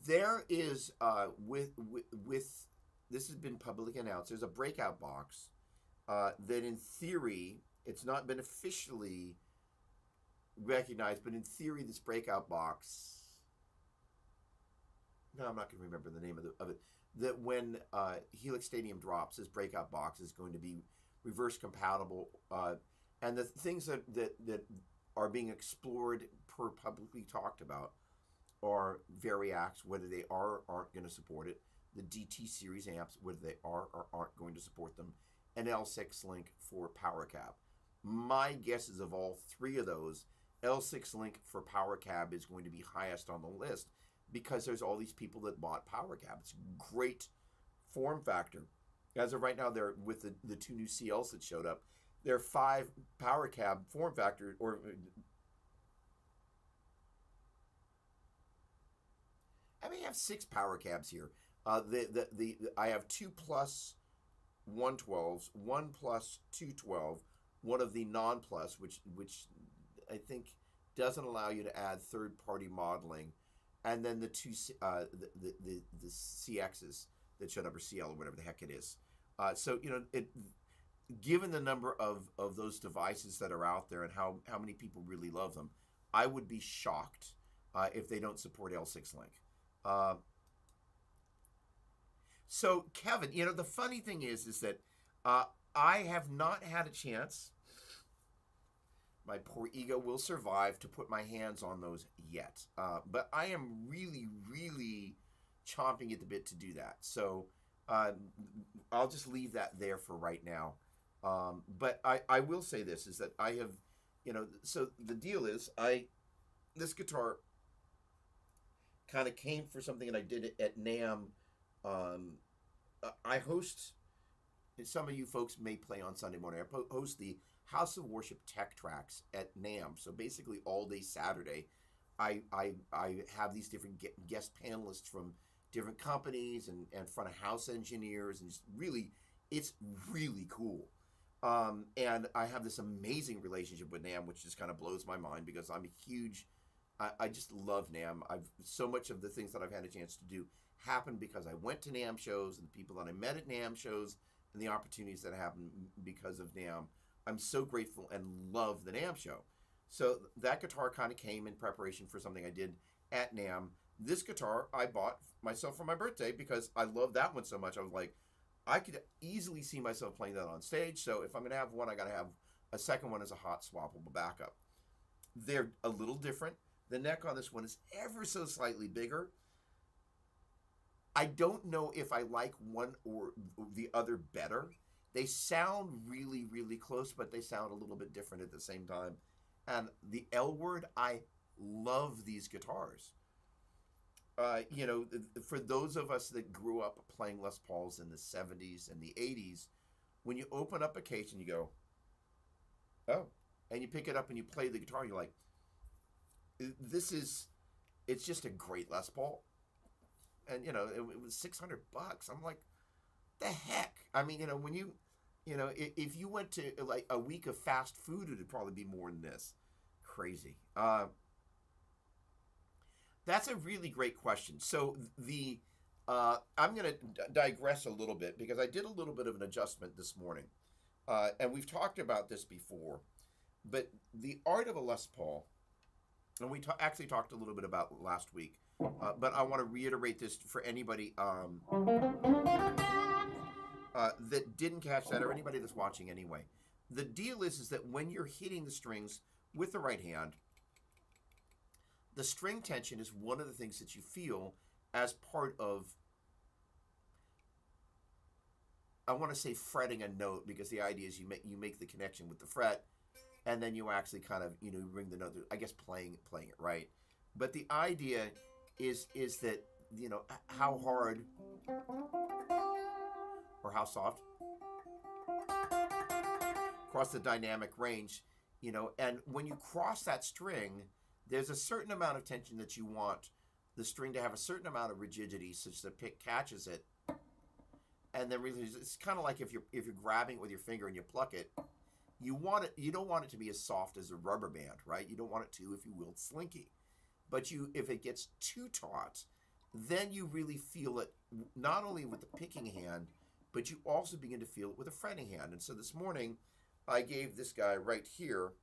there is with this has been publicly announced. There's a breakout box that, in theory, it's not been officially recognized, but in theory, this breakout box. No, I'm not going to remember the name of it. That when Helix Stadium drops, this breakout box is going to be reverse compatible, and the things that are being explored per publicly talked about are Variacs, whether they are or aren't going to support it, the DT series amps, whether they are or aren't going to support them, an L6 link for power cab. My guess is of all three of those, L6 link for power cab is going to be highest on the list because there's all these people that bought power cab. It's a great form factor. As of right now, they're with the two new CLs that showed up. There are 5 power cab form factor, or I may have 6 power cabs here. I have 2 plus 112s, 1 plus 212, one of the non-plus, which I think doesn't allow you to add third-party modeling, and then the two the CXs that showed up, or CL, or whatever the heck it is. So given the number of those devices that are out there and how many people really love them, I would be shocked if they don't support L6 Link. So Kevin, the funny thing is that I have not had a chance. My poor ego will survive to put my hands on those yet. But I am really, really chomping at the bit to do that. So I'll just leave that there for right now. But I will say this, is that I have, so the deal is, this guitar kind of came for something that I did at NAMM. I host, some of you folks may play on Sunday morning, I host the House of Worship Tech Tracks at NAMM. So basically all day Saturday, I have these different guest panelists from different companies and front of house engineers, and it's really cool. And I have this amazing relationship with NAMM, which just kind of blows my mind because I'm a huge, I just love NAMM. So much of the things that I've had a chance to do happened because I went to NAMM shows, and the people that I met at NAMM shows and the opportunities that happened because of NAMM. I'm so grateful and love the NAMM show. So that guitar kind of came in preparation for something I did at NAMM. This guitar I bought myself for my birthday because I love that one so much. I was like, I could easily see myself playing that on stage. So if I'm going to have one, I got to have a second one as a hot swappable backup. They're a little different. The neck on this one is ever so slightly bigger. I don't know if I like one or the other better. They sound really, really close, but they sound a little bit different at the same time. And the L word, I love these guitars. For those of us that grew up playing Les Pauls in the 70s and the 80s, when you open up a case and you go, oh, and you pick it up and you play the guitar, you're like, it's just a great Les Paul. And, it was $600. I'm like, the heck? I mean, when if you went to like a week of fast food, it'd probably be more than this. Crazy. That's a really great question. So I'm going to digress a little bit because I did a little bit of an adjustment this morning. And we've talked about this before, but the art of a Les Paul, and we actually talked a little bit about it last week, but I want to reiterate this for anybody that didn't catch that, or anybody that's watching anyway. The deal is that when you're hitting the strings with the right hand, the string tension is one of the things that you feel as part of, I want to say fretting a note, because the idea is you make the connection with the fret, and then you actually kind of, ring the note, I guess playing it right. But the idea is that, how hard or how soft across the dynamic range, and when you cross that string, there's a certain amount of tension that you want the string to have, a certain amount of rigidity such that pick catches it, and then really it's kind of like if you're grabbing it with your finger and you pluck it, you don't want it to be as soft as a rubber band, right? You don't want it to, if you will, slinky. But if it gets too taut, then you really feel it not only with the picking hand, but you also begin to feel it with a fretting hand. And so this morning, I gave this guy right here,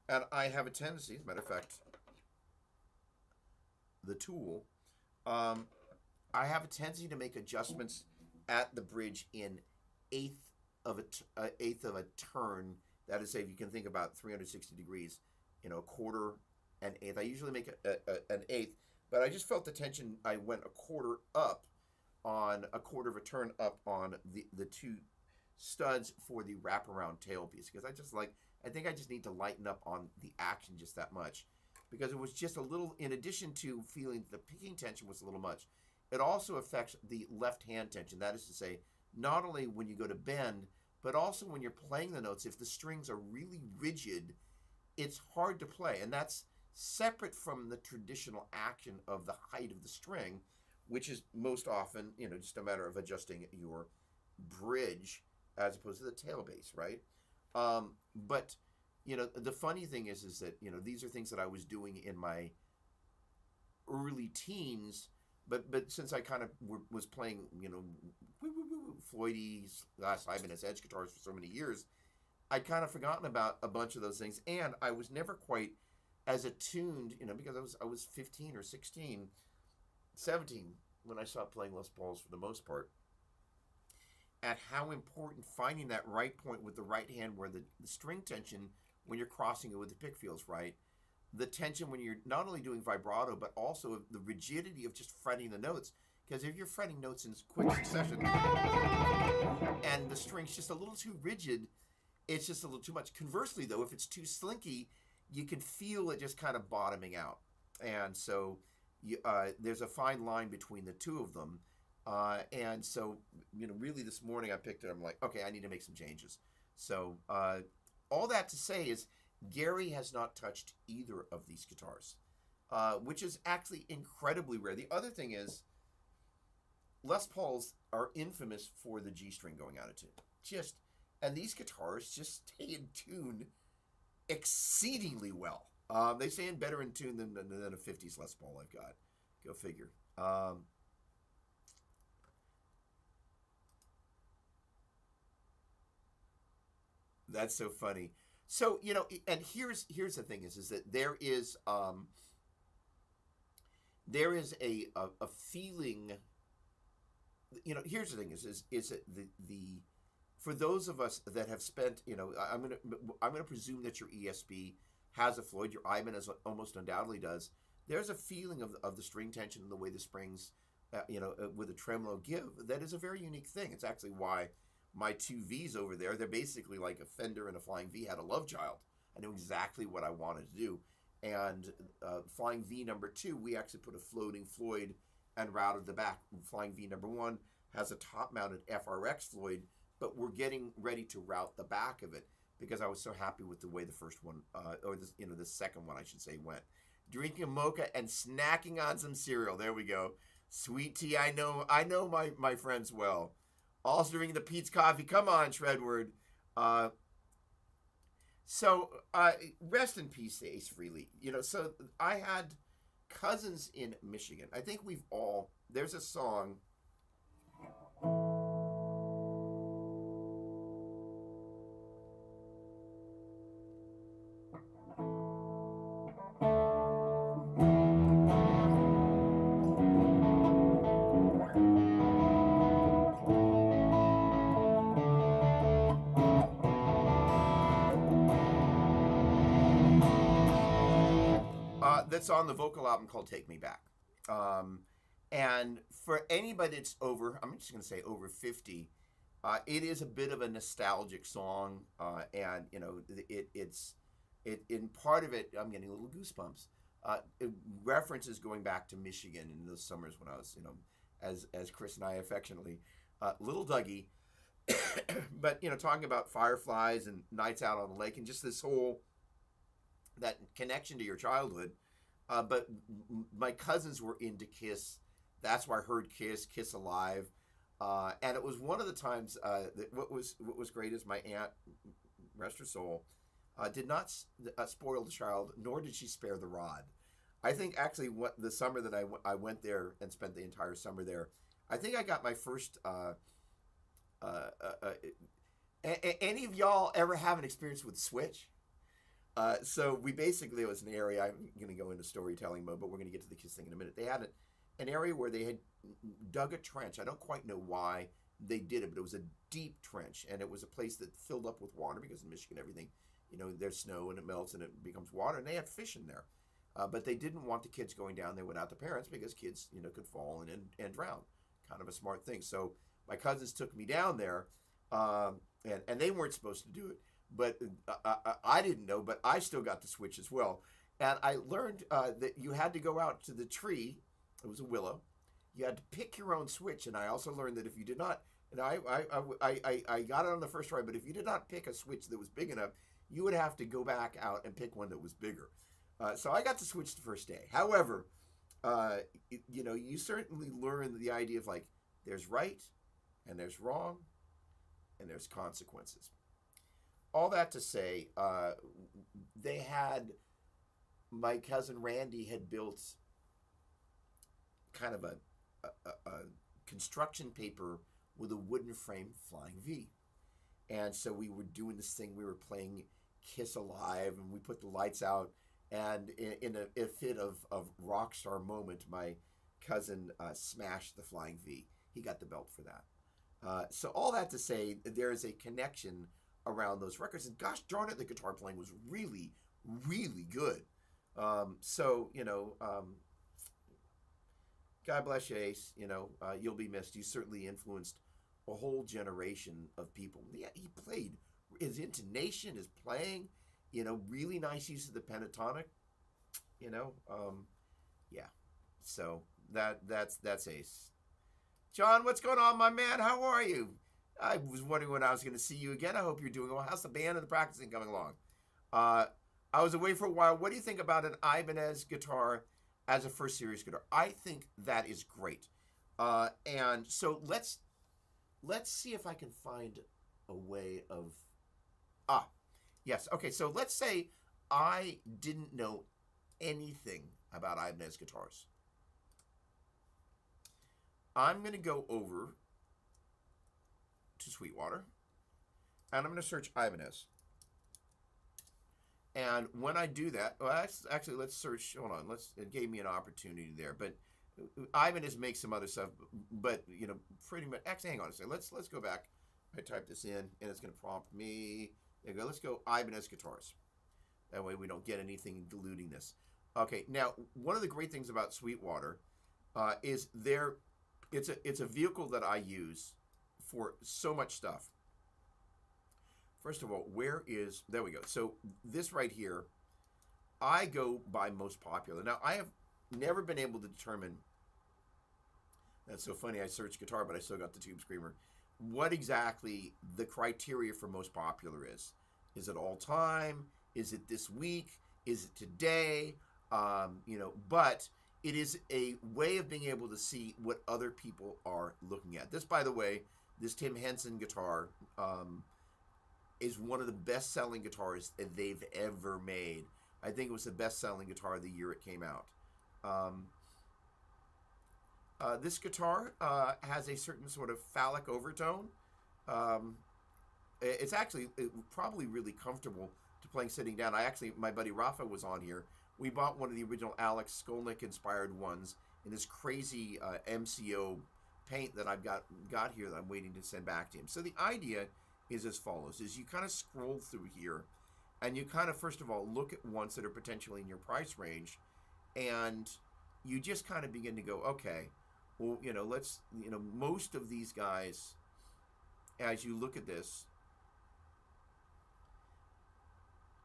and I have a tendency, as a matter of fact, the tool, I have a tendency to make adjustments at the bridge in eighth of a turn. That is, if you can think about 360 degrees, a quarter, an eighth. I usually make an eighth, but I just felt the tension. I went a quarter of a turn up on the two studs for the wraparound tailpiece because I think I just need to lighten up on the action just that much because it was just a little, in addition to feeling the picking tension was a little much, it also affects the left hand tension. That is to say, not only when you go to bend, but also when you're playing the notes, if the strings are really rigid, it's hard to play. And that's separate from the traditional action of the height of the string, which is most often, just a matter of adjusting your bridge as opposed to the tail bass, right? But the funny thing is that these are things that I was doing in my early teens, but since I kind of was playing Floyd's Ibanez edge guitars for so many years, I'd kind of forgotten about a bunch of those things, and I was never quite as attuned, because I was 15 or 16, 17 when I stopped playing Les Pauls for the most part, at how important finding that right point with the right hand where the string tension when you're crossing it with the pick feels right, the tension when you're not only doing vibrato but also the rigidity of just fretting the notes, because if you're fretting notes in quick succession and the string's just a little too rigid, it's just a little too much. Conversely though, if it's too slinky, you can feel it just kind of bottoming out, and so there's a fine line between the two of them. And so, really this morning I picked it. I'm like, okay, I need to make some changes. So, all that to say is Gary has not touched either of these guitars, which is actually incredibly rare. The other thing is Les Pauls are infamous for the G string going out of tune. And these guitars just stay in tune exceedingly well. They stay in better in tune than a 50s Les Paul I've got. Go figure. That's so funny. So, and here's the thing is that there is a feeling, here's the thing is that the for those of us that have spent, I'm gonna presume that your ESP has a Floyd, your Ibanez almost undoubtedly does. There's a feeling of the string tension and the way the springs, with a tremolo give, that is a very unique thing. It's actually why my two V's over there, they're basically like a Fender and a Flying V had a love child. I knew exactly what I wanted to do. And Flying V number 2, we actually put a floating Floyd and routed the back. Flying V number 1 has a top-mounted FRX Floyd, but we're getting ready to route the back of it because I was so happy with the way the first one, the second one, I should say, went. Drinking a mocha and snacking on some cereal. There we go. Sweet tea, I know my friends well. Also drinking the Pete's coffee. Come on, Shredward. So rest in peace, Ace Frehley. So I had cousins in Michigan. I think there's a song. That's on the vocal album called Take Me Back. And for anybody that's I'm just going to say over 50, it is a bit of a nostalgic song. And, it's in part of it, I'm getting little goosebumps. It references going back to Michigan in those summers when I was, as Chris and I affectionately, Little Dougie. But, talking about fireflies and nights out on the lake and just this whole, that connection to your childhood. But my cousins were into Kiss. That's where I heard Kiss Alive. And it was one of the times that what was great is my aunt, rest her soul, did not spoil the child, nor did she spare the rod. I think actually the summer that I went there and spent the entire summer there, I think I got my first. Any of y'all ever have an experience with Switch? So we basically, it was an area, I'm going to go into storytelling mode, but we're going to get to the Kiss thing in a minute. They had an area where they had dug a trench. I don't quite know why they did it, but it was a deep trench, and it was a place that filled up with water because in Michigan, everything, there's snow and it melts and it becomes water, and they had fish in there. But they didn't want the kids going down there without the parents because kids, could fall and drown. Kind of a smart thing. So my cousins took me down there. and they weren't supposed to do it, but I didn't know, but I still got the switch as well. And I learned that you had to go out to the tree. It was a willow. You had to pick your own switch, and I also learned that if you did not, and I got it on the first try, but if you did not pick a switch that was big enough, you would have to go back out and pick one that was bigger. So I got the switch the first day. However, you certainly learn the idea of like there's right and there's wrong and there's consequences. All that to say, they had my cousin Randy had built kind of a construction paper with a wooden frame flying V. And so we were doing this thing, we were playing Kiss Alive, and we put the lights out. And in a fit of rock star moment, my cousin smashed the flying V. He got the belt for that. So all that to say, there is a connection around those records. And gosh darn it, the guitar playing was really, really good. God bless you, Ace. You'll be missed. You certainly influenced a whole generation of people. Yeah, he played. His intonation, his playing, really nice use of the pentatonic. Yeah. So that's Ace. John, what's going on, my man? How are you? I was wondering when I was going to see you again. I hope you're doing well. How's the band and the practicing coming along? I was away for a while. What do you think about an Ibanez guitar as a first series guitar? I think that is great. And so let's see if I can find a way of... yes. Okay, so let's say I didn't know anything about Ibanez guitars. I'm going to go over to Sweetwater, and I'm going to search Ibanez. And when I do that, actually, let's search. Hold on, it gave me an opportunity there, but Ibanez makes some other stuff. But pretty much. Actually, hang on a second. Let's go back. I type this in, and it's going to prompt me. There you go. Let's go Ibanez guitars. That way we don't get anything diluting this. Okay. Now, one of the great things about Sweetwater is it's a vehicle that I use for so much stuff. First of all, there we go. So this right here, I go by most popular. Now, I have never been able to determine, that's so funny, I searched guitar, but I still got the Tube Screamer, what exactly the criteria for most popular is. Is it all time? Is it this week? Is it today? But it is a way of being able to see what other people are looking at. This, by the way, this Tim Henson guitar, is one of the best-selling guitars that they've ever made. I think it was the best-selling guitar the year it came out. This guitar has a certain sort of phallic overtone. It's actually probably really comfortable to playing sitting down. My buddy Rafa was on here. We bought one of the original Alex Skolnick-inspired ones in this crazy MCO paint that I've got here that I'm waiting to send back to him. So the idea is as follows, is you kind of scroll through here and you kind of, first of all, look at ones that are potentially in your price range, and you just kind of begin to go, okay, well, most of these guys, as you look at this,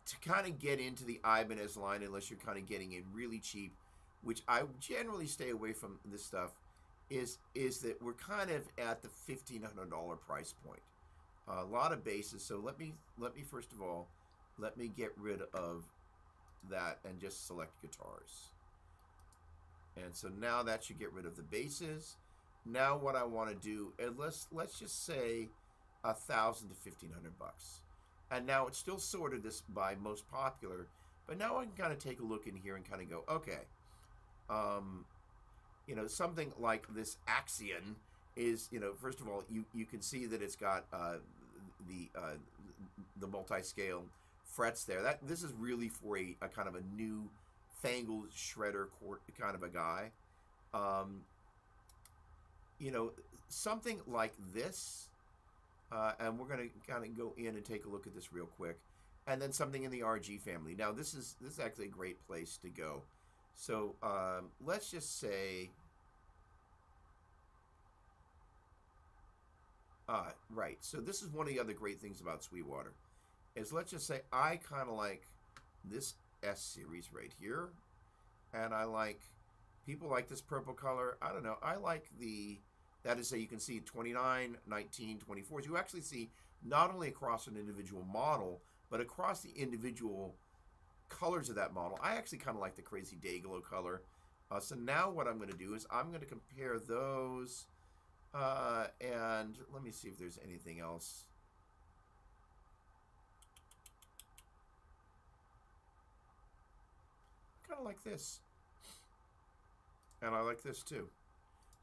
to kind of get into the Ibanez line, unless you're kind of getting in really cheap, which I generally stay away from this stuff, is that we're kind of at the $1,500 price point. A lot of bases. So let me first of all, let me get rid of that and just select guitars. And so now that should get rid of the bases. Now what I want to do is let's just say $1,000 to $1,500. And now it's still sorted this by most popular, but now I can kind of take a look in here and kind of go, okay, something like this Axion is, first of all, you can see that it's got the multi-scale frets there. This is really for a kind of a new fangled shredder kind of a guy. Something like this, and we're going to kind of go in and take a look at this real quick, and then something in the RG family. Now this is actually a great place to go. So let's just say, Right. So this is one of the other great things about Sweetwater is let's just say I kind of like this S series right here, and I like people like this purple color. I don't know. I like that is, say, you can see 29, 19, 24. You actually see not only across an individual model, but across the individual colors of that model. I actually kind of like the crazy day glow color. So now what I'm going to do is I'm going to compare those, and let me see if there's anything else. Kind of like this, and I like this too.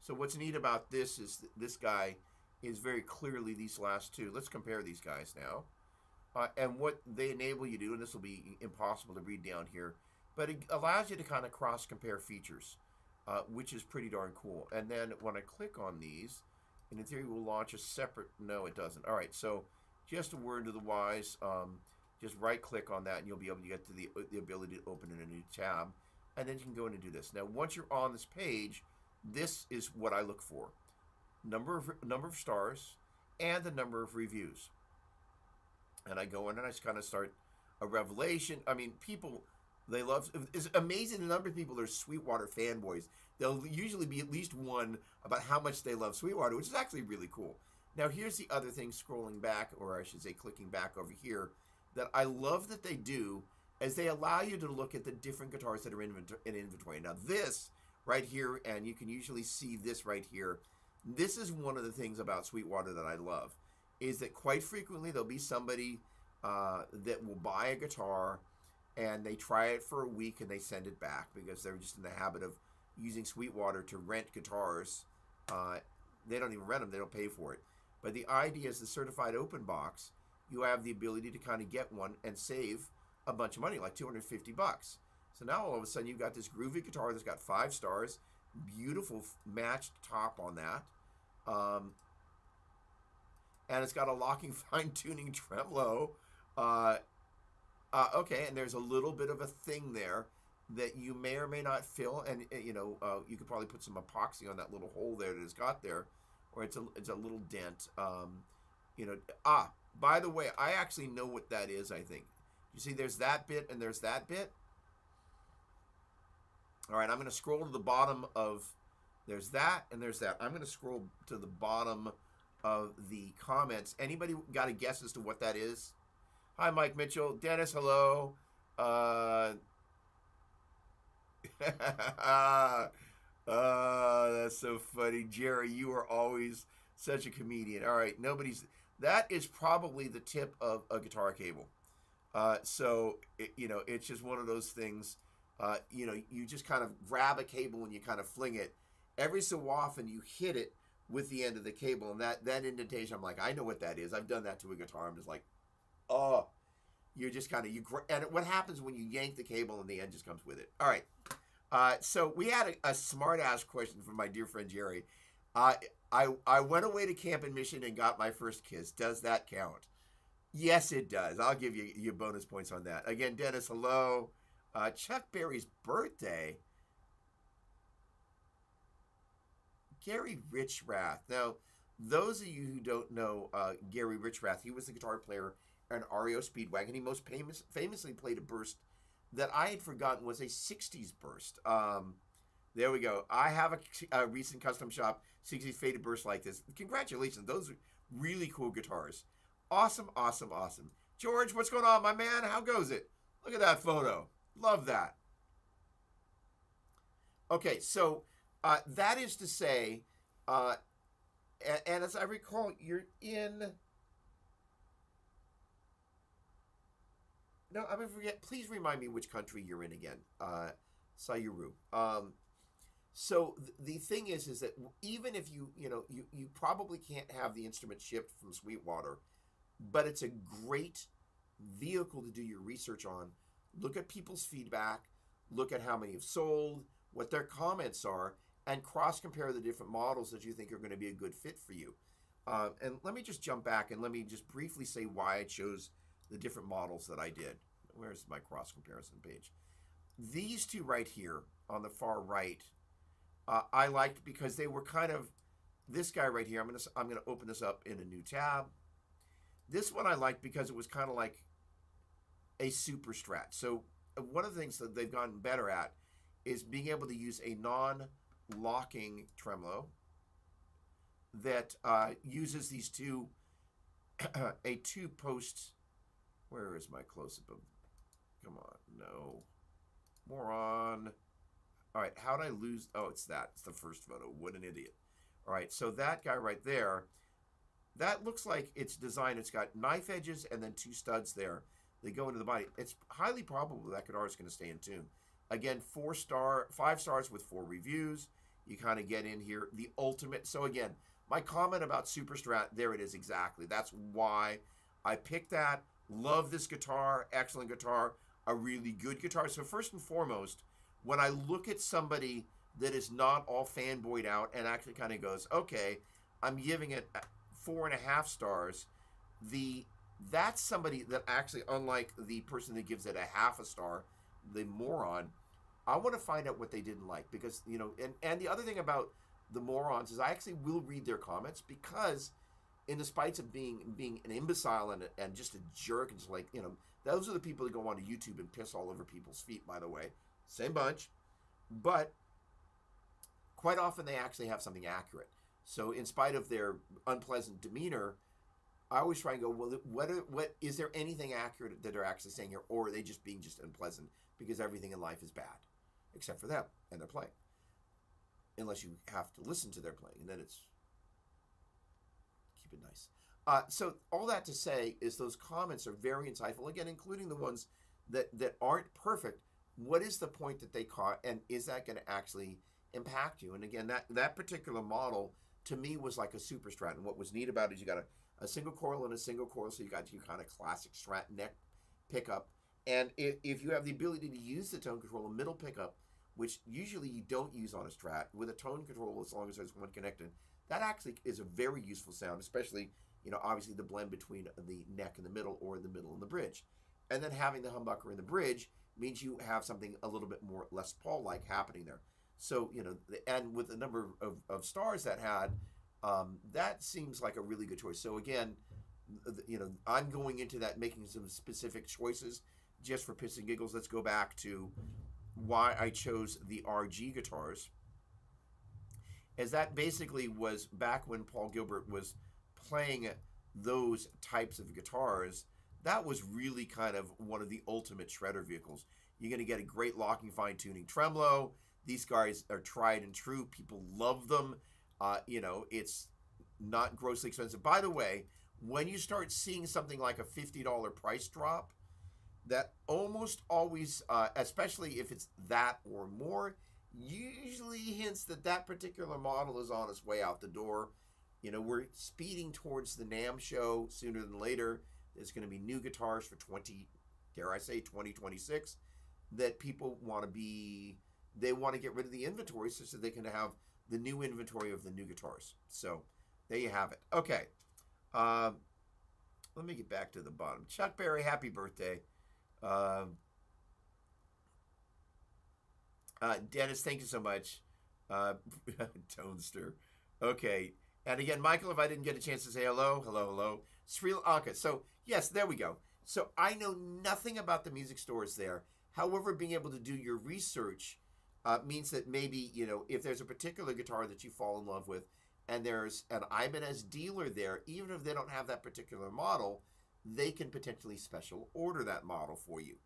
So what's neat about this is this guy is very clearly these last two. Let's compare these guys now. And what they enable you to do, and this will be impossible to read down here, but it allows you to kind of cross compare features, which is pretty darn cool. And then when I click on these, and in theory will launch a separate, no it doesn't. All right, so just a word to the wise, just right click on that and you'll be able to get to the ability to open in a new tab. And then you can go in and do this. Now once you're on this page, this is what I look for. Number of stars and the number of reviews. And I go in and I just kind of start a revelation. I mean, people, they love, it's amazing the number of people that are Sweetwater fanboys. There'll usually be at least one about how much they love Sweetwater, which is actually really cool. Now, here's the other thing scrolling back, or I should say clicking back over here, that I love that they do, is they allow you to look at the different guitars that are in inventory. Now, this right here, and you can usually see this right here, this is one of the things about Sweetwater that I love, is that quite frequently there'll be somebody that will buy a guitar and they try it for a week and they send it back because they're just in the habit of using Sweetwater to rent guitars. They don't even rent them, they don't pay for it. But the idea is the certified open box, you have the ability to kind of get one and save a bunch of money, like 250 bucks. So now all of a sudden you've got this groovy guitar that's got 5 stars, beautiful matched top on that. And it's got a locking fine-tuning tremolo. Okay, and there's a little bit of a thing there that you may or may not fill, and you could probably put some epoxy on that little hole there that it's got there, or it's a little dent. By the way, I actually know what that is. I think you see there's that bit and there's that bit. All right, I'm going to scroll to the bottom of. There's that and there's that. I'm going to scroll to the bottom of the comments. Anybody got a guess as to what that is? Hi, Mike Mitchell. Dennis, hello. That's so funny. Jerry, you are always such a comedian. All right, that is probably the tip of a guitar cable. It's just one of those things, you just kind of grab a cable and you kind of fling it. Every so often you hit it with the end of the cable, and that indentation, I'm like, I know what that is. I've done that to a guitar. I'm just like, oh, you're just kind of, and what happens when you yank the cable and the end just comes with it. All right. So we had a smart ass question from my dear friend Jerry. I went away to camp in Michigan and got my first kiss. Does that count? Yes, it does. I'll give you bonus points on that. Again, Dennis, hello. Chuck Berry's birthday. Gary Richrath. Now, those of you who don't know Gary Richrath, he was the guitar player in REO Speedwagon. He most famously played a burst that I had forgotten was a 60s burst. There we go. I have a recent custom shop 60s faded burst like this. Congratulations. Those are really cool guitars. Awesome, awesome, awesome. George, what's going on, my man? How goes it? Look at that photo. Love that. Okay, so that is to say, and as I recall, you're in... No, I'm going to forget. Please remind me which country you're in again. Sayuru. So the thing is that even if you probably can't have the instrument shipped from Sweetwater, but it's a great vehicle to do your research on. Look at people's feedback, look at how many have sold, what their comments are, and cross-compare the different models that you think are going to be a good fit for you. And let me just jump back and let me just briefly say why I chose the different models that I did. Where's my cross-comparison page? These two right here on the far right, I liked because they were kind of, this guy right here, I'm gonna open this up in a new tab. This one I like because it was kind of like a super strat. So one of the things that they've gotten better at is being able to use a non-locking tremolo that uses these two, a two-post. Where is my close-up of? Come on, no, moron. All right, how'd I lose? Oh, it's that. It's the first photo. What an idiot. All right, so that guy right there, that looks like it's designed. It's got knife edges and then two studs there. They go into the body. It's highly probable that guitar is going to stay in tune. Again, 5 stars with 4 reviews. You kind of get in here the ultimate. So again, my comment about Super Strat, there it is exactly. That's why I picked that. Love this guitar. Excellent guitar. A really good guitar. So first and foremost, when I look at somebody that is not all fanboyed out and actually kind of goes, okay, I'm giving it 4.5 stars. That's somebody that actually, unlike the person that gives it a 0.5 star, the moron, I want to find out what they didn't like, because, you know, and the other thing about the morons is I actually will read their comments, because in the spite of being an imbecile and just a jerk, and just like, you know, those are the people that go onto YouTube and piss all over people's feet, by the way. Same bunch. But quite often they actually have something accurate. So in spite of their unpleasant demeanor, I always try and go, well, what is there anything accurate that they're actually saying here, or are they just being just unpleasant because everything in life is bad, except for them and their playing? Unless you have to listen to their playing, and then it's keep it nice. So all that to say is those comments are very insightful, again, including the ones that aren't perfect. What is the point that they caught, and is that going to actually impact you? And again, that particular model to me was like a super strat. And what was neat about it is you got a single coil and a single coil, so you got your kind of classic strat neck pickup. And if you have the ability to use the tone control, a middle pickup, which usually you don't use on a strat, with a tone control, as long as there's one connected, that actually is a very useful sound, especially, you know, obviously the blend between the neck and the middle, or the middle and the bridge. And then having the humbucker in the bridge means you have something a little bit more Les Paul-like happening there. So, you know, and with the number of stars that had, that seems like a really good choice. So again, you know, I'm going into that making some specific choices just for piss and giggles. Let's go back to why I chose the RG guitars, as that basically was back when Paul Gilbert was playing those types of guitars. That was really kind of one of the ultimate shredder vehicles. You're going to get a great locking, fine-tuning tremolo. These guys are tried and true. People love them. You know, it's not grossly expensive. By the way, when you start seeing something like a $50 price drop, that almost always, especially if it's that or more, usually hints that that particular model is on its way out the door. You know, we're speeding towards the NAMM show sooner than later. There's going to be new guitars for 2026 that people want to be, they want to get rid of the inventory so they can have the new inventory of the new guitars. So there you have it. Okay. Let me get back to the bottom. Chuck Berry, happy birthday. Dennis, thank you so much. Tonester. Okay. And again, Michael, if I didn't get a chance to say hello. Sri Lanka. So, yes, there we go. So, I know nothing about the music stores there. However, being able to do your research means that maybe, you know, if there's a particular guitar that you fall in love with, and there's an Ibanez dealer there, even if they don't have that particular model, they can potentially special order that model for you.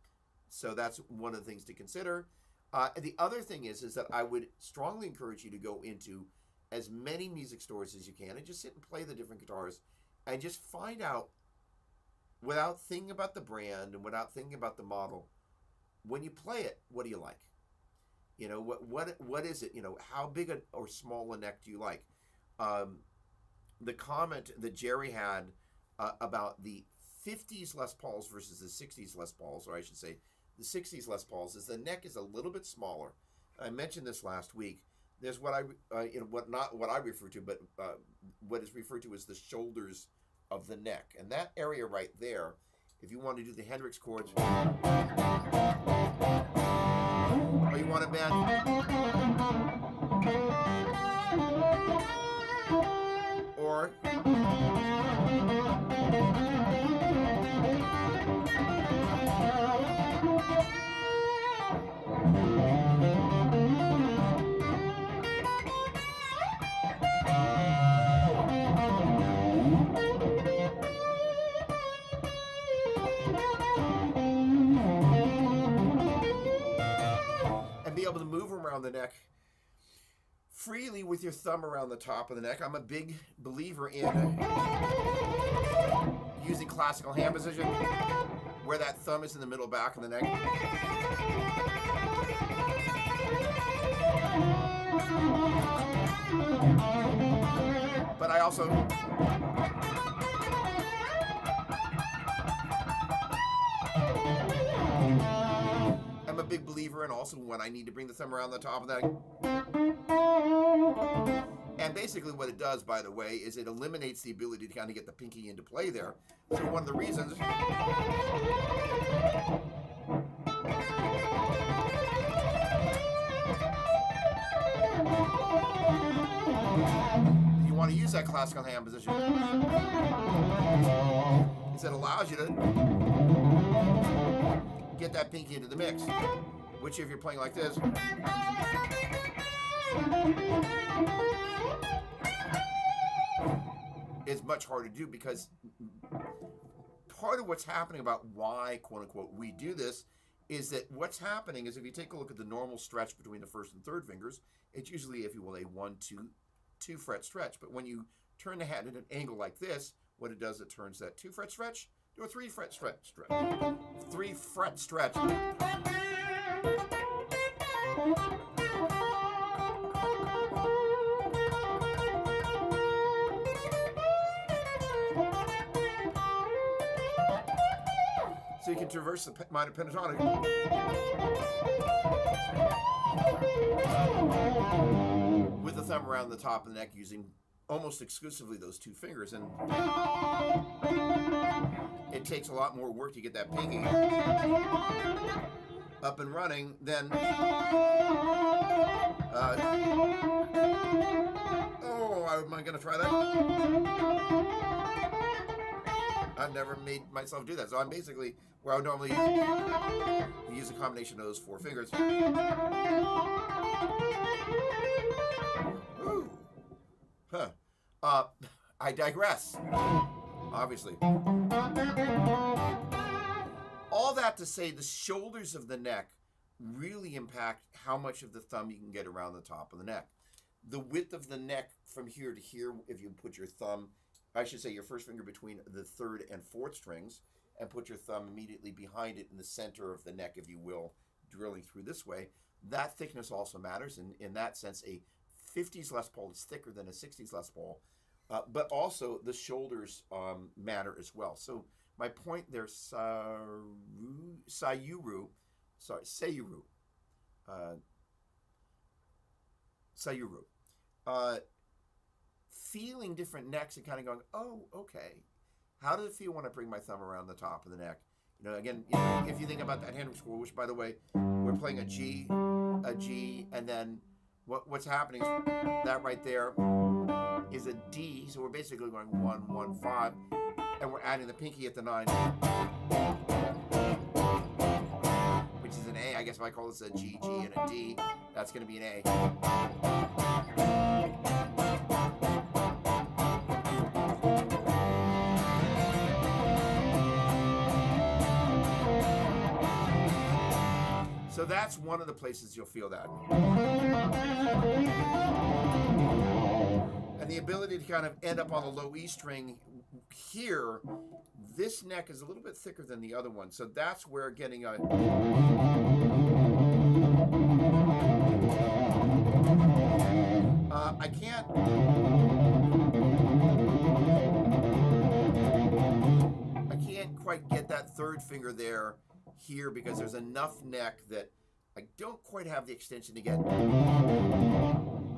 So, that's one of the things to consider. The other thing is that I would strongly encourage you to go into as many music stores as you can and just sit and play the different guitars and just find out, without thinking about the brand and without thinking about the model, when you play it, what do you like? You know, what is it? You know, how big or small a neck do you like? The comment that Jerry had about the 50s Les Pauls versus the 60s Les Pauls, or I should say the 60s Les Pauls, is the neck is a little bit smaller. I mentioned this last week. There's what I not what I refer to, but what is referred to as the shoulders of the neck, and that area right there. If you want to do the Hendrix chords, oh, you want it, man? around the neck freely with your thumb around the top of the neck. I'm a big believer in using classical hand position, where that thumb is in the middle back of the neck. But I also I'm a big believer in also when I need to bring the thumb around the top of that. And basically what it does, by the way, is it eliminates the ability to kind of get the pinky into play there. So one of the reasons you want to use that classical hand position is it allows you to get that pinky into the mix, which if you're playing like this, is much harder to do, because part of what's happening about why, quote unquote, we do this is that what's happening is if you take a look at the normal stretch between the first and third fingers, it's usually, if you will, a 1-2 fret stretch. But when you turn the hand at an angle like this, what it does, it turns that 2 fret stretch to a 3 fret stretch. 3 fret stretch. So you can traverse the minor pentatonic with the thumb around the top of the neck using almost exclusively those 2 fingers. And it takes a lot more work to get that pinky up and running than am I going to try that? I've never made myself do that. So I'm basically where I would normally use a combination of those 4 fingers. Ooh. Huh. I digress. Obviously. All that to say, the shoulders of the neck really impact how much of the thumb you can get around the top of the neck. The width of the neck from here to here, if you put your thumb, I should say your first finger between the 3rd and 4th strings, and put your thumb immediately behind it in the center of the neck, if you will, drilling through this way. That thickness also matters. And in that sense, a 50s Les Paul is thicker than a 60s Les Paul. But also the shoulders matter as well. So my point there, Sayuru. Feeling different necks and kind of going, oh, okay. How does it feel when I bring my thumb around the top of the neck? You know, again, if you think about that Hendrix score, which, by the way, we're playing a G, and then what's happening is that right there is a D. So we're basically going 1, 1, 5, and we're adding the pinky at the 9, which is an A. I guess if I call this a G, G, and a D, that's going to be an A. So that's one of the places you'll feel that. And the ability to kind of end up on the low E string here, this neck is a little bit thicker than the other one. So that's where getting a... I can't quite get that 3rd finger there here because there's enough neck that I don't quite have the extension to get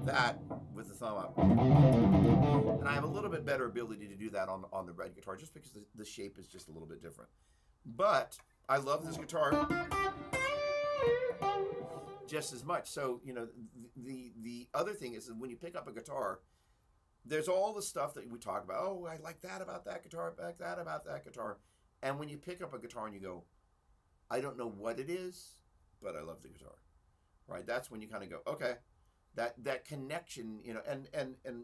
that with the thumb up. And I have a little bit better ability to do that on the red guitar just because the shape is just a little bit different. But I love this guitar just as much. So, you know, the other thing is that when you pick up a guitar, there's all the stuff that we talk about. Oh, I like that about that guitar, I like that about that guitar. And when you pick up a guitar and you go, I don't know what it is, but I love the guitar, right? That's when you kind of go, okay, that connection, you know, and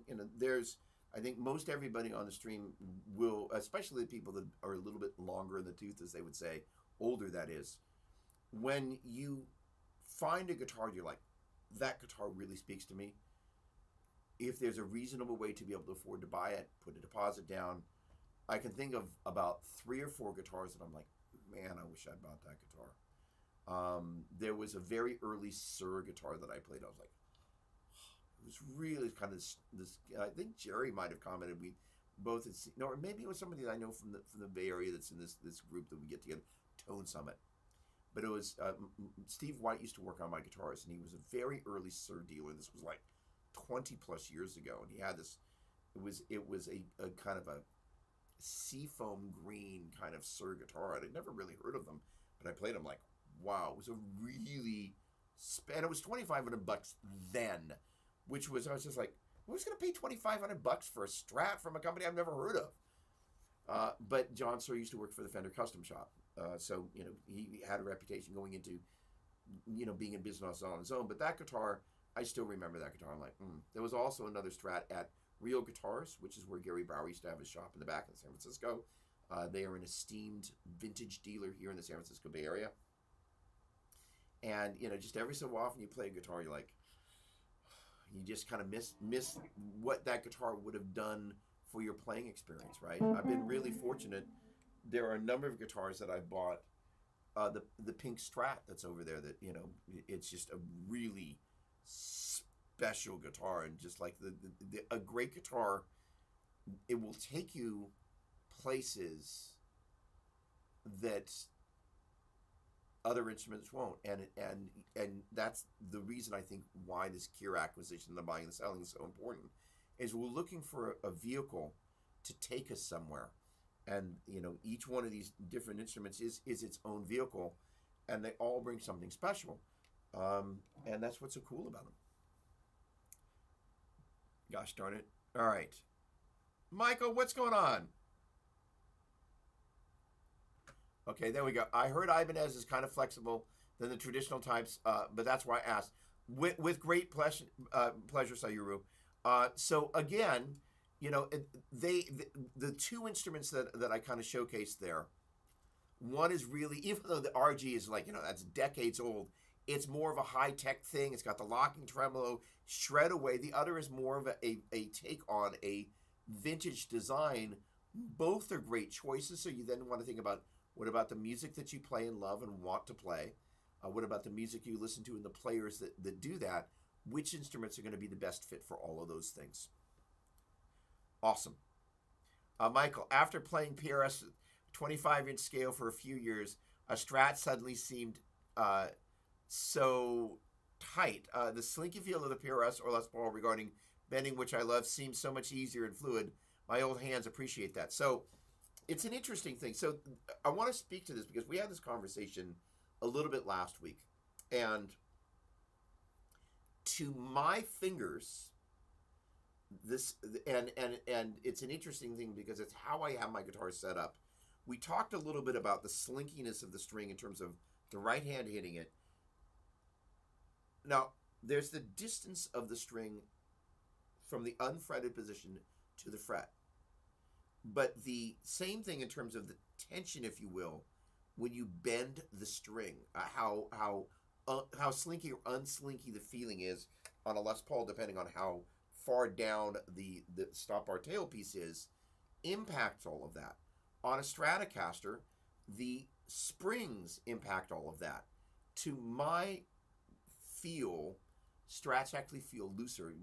you know, there's, I think most everybody on the stream will, especially the people that are a little bit longer in the tooth, as they would say, older that is, when you find a guitar you're like, that guitar really speaks to me. If there's a reasonable way to be able to afford to buy it, put a deposit down, I can think of about 3 or 4 guitars that I'm like, man, I wish I'd bought that guitar. There was a very early Sir guitar that I played. I was like, it was really kind of this. I think Jerry might have commented we both had seen, no, or maybe it was somebody that I know from the Bay Area that's in this group that we get together, Tone Summit. But it was Steve White used to work on my guitars, and he was a very early Sir dealer. This was like 20 plus years ago, and he had this. It was a kind of a seafoam green kind of Sir guitar. I'd never really heard of them, but I played them like, wow, it was a really, and it was $2,500 then, which was, I was just like, who's going to pay $2,500 for a Strat from a company I've never heard of? But John Sir used to work for the Fender Custom Shop, so he had a reputation going into being in business on his own. But that guitar, I still remember that guitar. I'm like, There was also another Strat at Real Guitars, which is where Gary Brower used to have his shop in the back in San Francisco. They are an esteemed vintage dealer here in the San Francisco Bay Area. And, just every so often you play a guitar, you're like, you just kind of miss what that guitar would have done for your playing experience, right? I've been really fortunate. There are a number of guitars that I've bought. The pink Strat that's over there that, it's just a really special guitar. And just like a great guitar, it will take you places that other instruments won't, and that's the reason I think why this Kier acquisition, the buying and the selling, is so important. Is we're looking for a vehicle to take us somewhere, and each one of these different instruments is its own vehicle, and they all bring something special, and that's what's so cool about them. Gosh darn it! All right, Michael, what's going on? Okay, there we go. I heard Ibanez is kind of flexible than the traditional types, but that's why I asked. With great pleasure, Sayuru. So again, the 2 instruments that I kind of showcased there. One is really, even though the RG is like that's decades old, it's more of a high tech thing. It's got the locking tremolo, shred away. The other is more of a take on a vintage design. Both are great choices. So you then want to think about, what about the music that you play and love and want to play? What about the music you listen to and the players that do that? Which instruments are going to be the best fit for all of those things? Awesome. Michael, after playing PRS 25-inch scale for a few years, a Strat suddenly seemed so tight. The slinky feel of the PRS or Les Paul regarding bending, which I love, seems so much easier and fluid. My old hands appreciate that. So it's an interesting thing. So I want to speak to this because we had this conversation a little bit last week. And to my fingers, and it's an interesting thing because it's how I have my guitar set up. We talked a little bit about the slinkiness of the string in terms of the right hand hitting it. Now, there's the distance of the string from the unfretted position to the fret. But the same thing in terms of the tension, if you will, when you bend the string, how slinky or unslinky the feeling is on a Les Paul, depending on how far down the stop bar tailpiece is, impacts all of that. On a Stratocaster, the springs impact all of that. To my feel, Strats actually feel looser.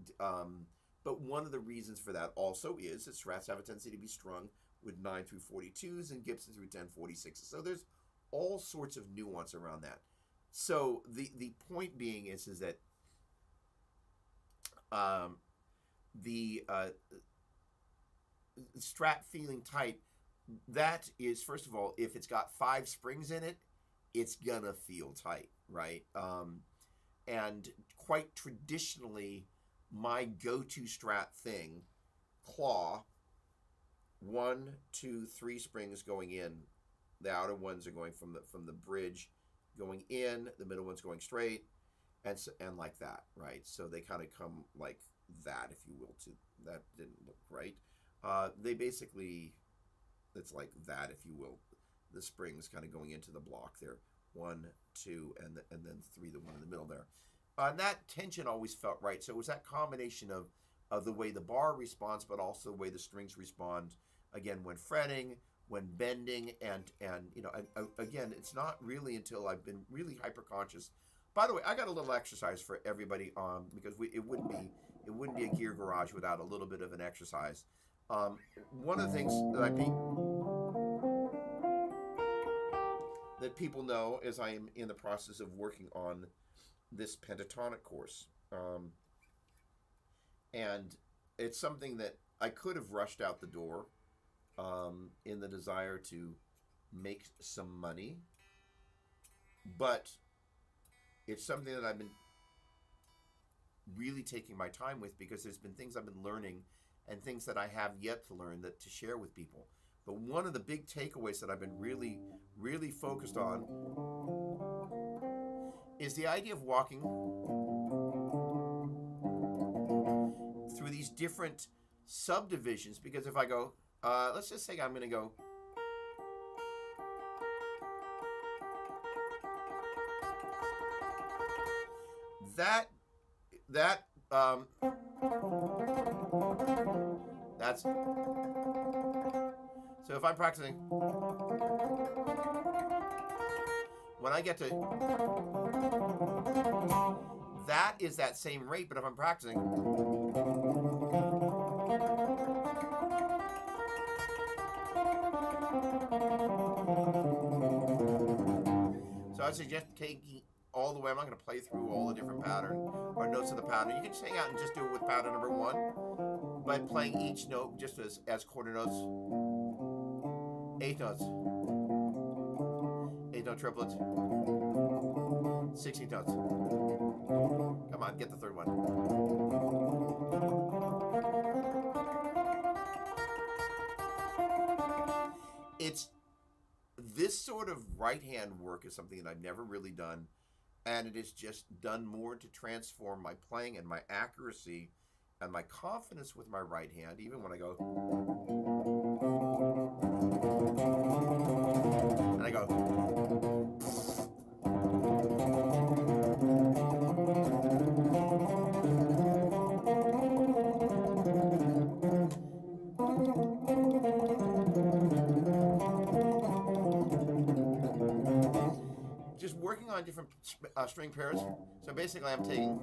But one of the reasons for that also is that Strats have a tendency to be strung with 9 through 42s and Gibson through 1046s. So there's all sorts of nuance around that. So the point being is that the Strat feeling tight, that is, first of all, if it's got 5 springs in it, it's gonna feel tight, right? And quite traditionally, my go-to Strat thing, claw, 1, 2, 3 springs going in. The outer ones are going from the bridge going in. The middle one's going straight, and like that, right? So they kind of come like that, if you will. That didn't look right. They basically, it's like that, if you will. The springs kind of going into the block there. 1, 2, and then 3, the one in the middle there. And that tension always felt right. So it was that combination of the way the bar responds, but also the way the strings respond. Again, when fretting, when bending, and again, it's not really until I've been really hyper conscious. By the way, I got a little exercise for everybody, because it wouldn't be a gear garage without a little bit of an exercise. One of the things that people know is I am in the process of working on this pentatonic course. And it's something that I could have rushed out the door in the desire to make some money. But it's something that I've been really taking my time with, because there's been things I've been learning and things that I have yet to learn to share with people. But one of the big takeaways that I've been really, really focused on is the idea of walking through these different subdivisions. Because if I go, let's just say I'm going to go, that's, so if I'm practicing, when I get to, that is that same rate, but if I'm practicing, so I suggest taking all the way. I'm not going to play through all the different pattern or notes of the pattern. You can just hang out and just do it with pattern number one by playing each note just as quarter notes, 8 notes, 8 note triplets, 16 notes. Come on, get the third one. It's this sort of right hand work is something that I've never really done. And it has just done more to transform my playing and my accuracy and my confidence with my right hand, even when I go. And I go. Just working on different string pairs. So basically I'm taking,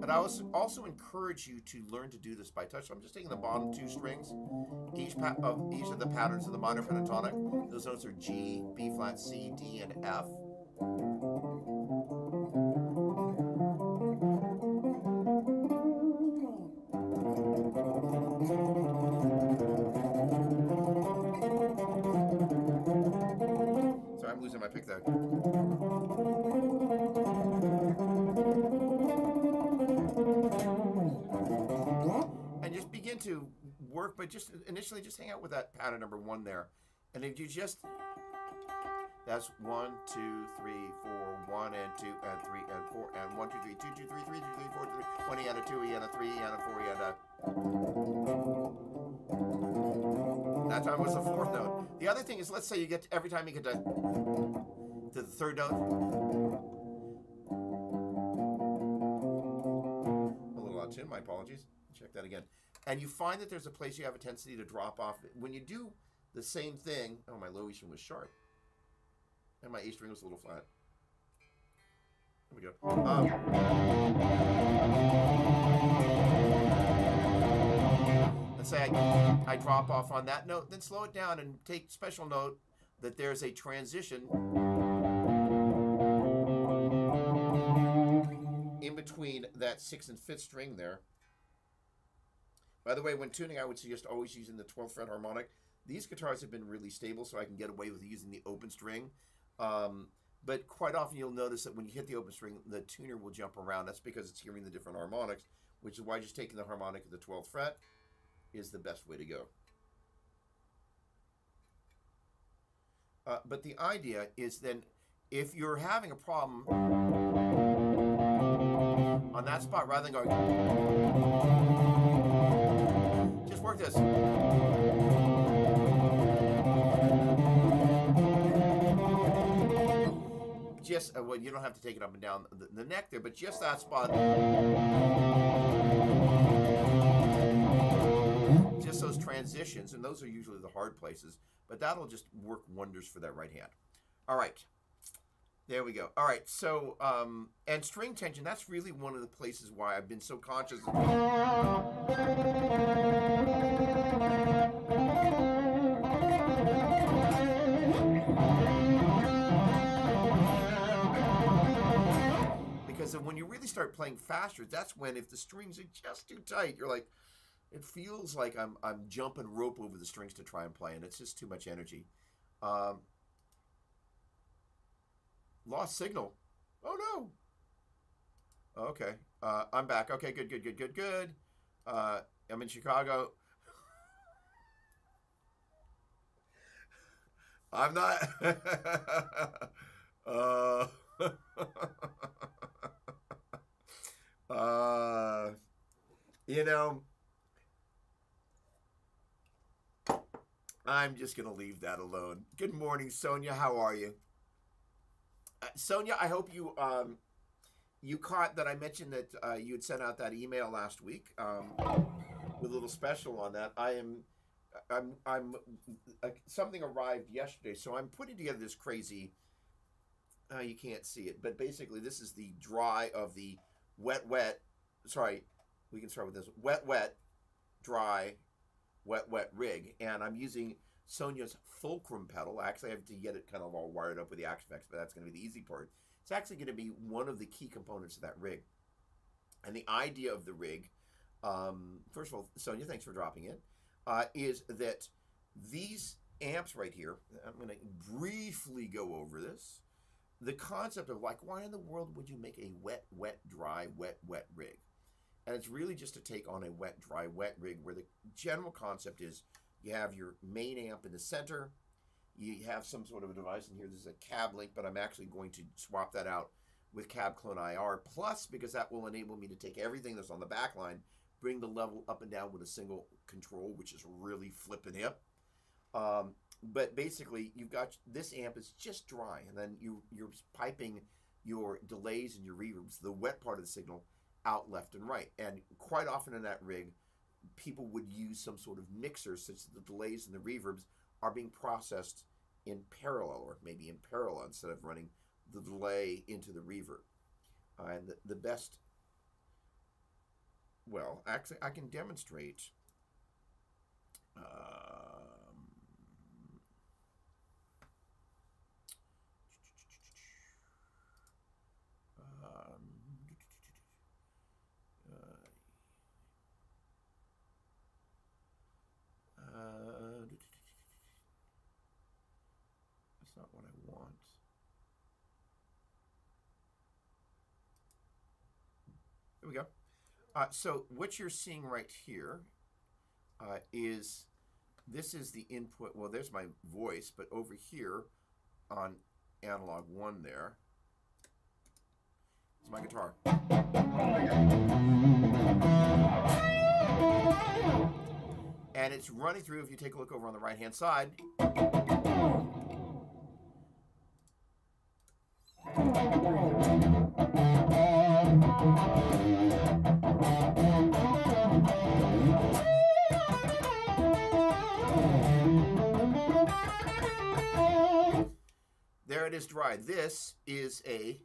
but I also encourage you to learn to do this by touch. So I'm just taking the bottom 2 strings, each of the patterns of the minor pentatonic. Those notes are G, B flat, C, D, and F. Sorry, I'm losing my pick there. And just begin to work, but just initially just hang out with that pattern number 1 there. And if you just, that's 1, 2, 3, 4, 1 and 2 and 3 and 4 and 1, 2, 3, 2, 2, 3, 3, 2, 3, 4, 3, 1 and a 2 and a 3 and a 4 and a. That time was the 4th note. The other thing is, let's say you get every time you get to the 3rd note. A little out of tune, my apologies. Check that again. And you find that there's a place you have a tendency to drop off. When you do the same thing, oh, my low E string was sharp. And my A string was a little flat. There we go. Let's say I drop off on that note, then slow it down and take special note that there's a transition in between that 6th and 5th string there. By the way, when tuning, I would suggest always using the 12th fret harmonic. These guitars have been really stable, so I can get away with using the open string. But quite often you'll notice that when you hit the open string, the tuner will jump around. That's because it's hearing the different harmonics, which is why just taking the harmonic of the 12th fret is the best way to go. But the idea is then, if you're having a problem on that spot, rather than going, just work this. just, well, you don't have to take it up and down the neck there, but just that spot, just those transitions, and those are usually the hard places, but that'll just work wonders for that right hand. All right. There we go. All right, so, and string tension, that's really one of the places why I've been so conscious. Because when you really start playing faster, that's when, if the strings are just too tight, you're like, it feels like I'm jumping rope over the strings to try and play, and it's just too much energy. Lost signal. Oh no. Okay. I'm back. Okay, good. I'm in Chicago. I'm not. You know, I'm just gonna leave that alone. Good morning, Sonia. How are you? Sonia, I hope you you caught that I mentioned that you had sent out that email last week with a little special on that. I'm something arrived yesterday, so I'm putting together this crazy. You can't see it, but basically this is the dry of the wet. Sorry, we can start with this wet, dry, wet rig, and I'm using Sonia's fulcrum pedal. Actually, I have to get it kind of all wired up with the action effects, but that's going to be the easy part. It's actually going to be one of the key components of that rig. And the idea of the rig, first of all, Sonia, thanks for dropping it, is that these amps right here, I'm going to briefly go over this. The concept of, like, why in the world would you make a wet, dry, wet rig? And it's really just to take on a wet, dry, wet rig where the general concept is you have your main amp in the center. You have some sort of a device in here. This is a cab link, but I'm actually going to swap that out with Cab Clone IR Plus, because that will enable me to take everything that's on the back line, bring the level up and down with a single control, which is really flipping hip. But basically, you've got this amp is just dry, and then you're piping your delays and your reverbs, the wet part of the signal, out left and right. And quite often in that rig, people would use some sort of mixer such that the delays and the reverbs are being processed in parallel, or maybe in parallel, instead of running the delay into the reverb. And the best, well, actually, I can demonstrate. That's not what I want. There we go. So what you're seeing right here is, this is the input. Well, there's my voice, but over here on analog 1 there is my guitar. And it's running through, if you take a look over on the right-hand side, there it is dry. This is a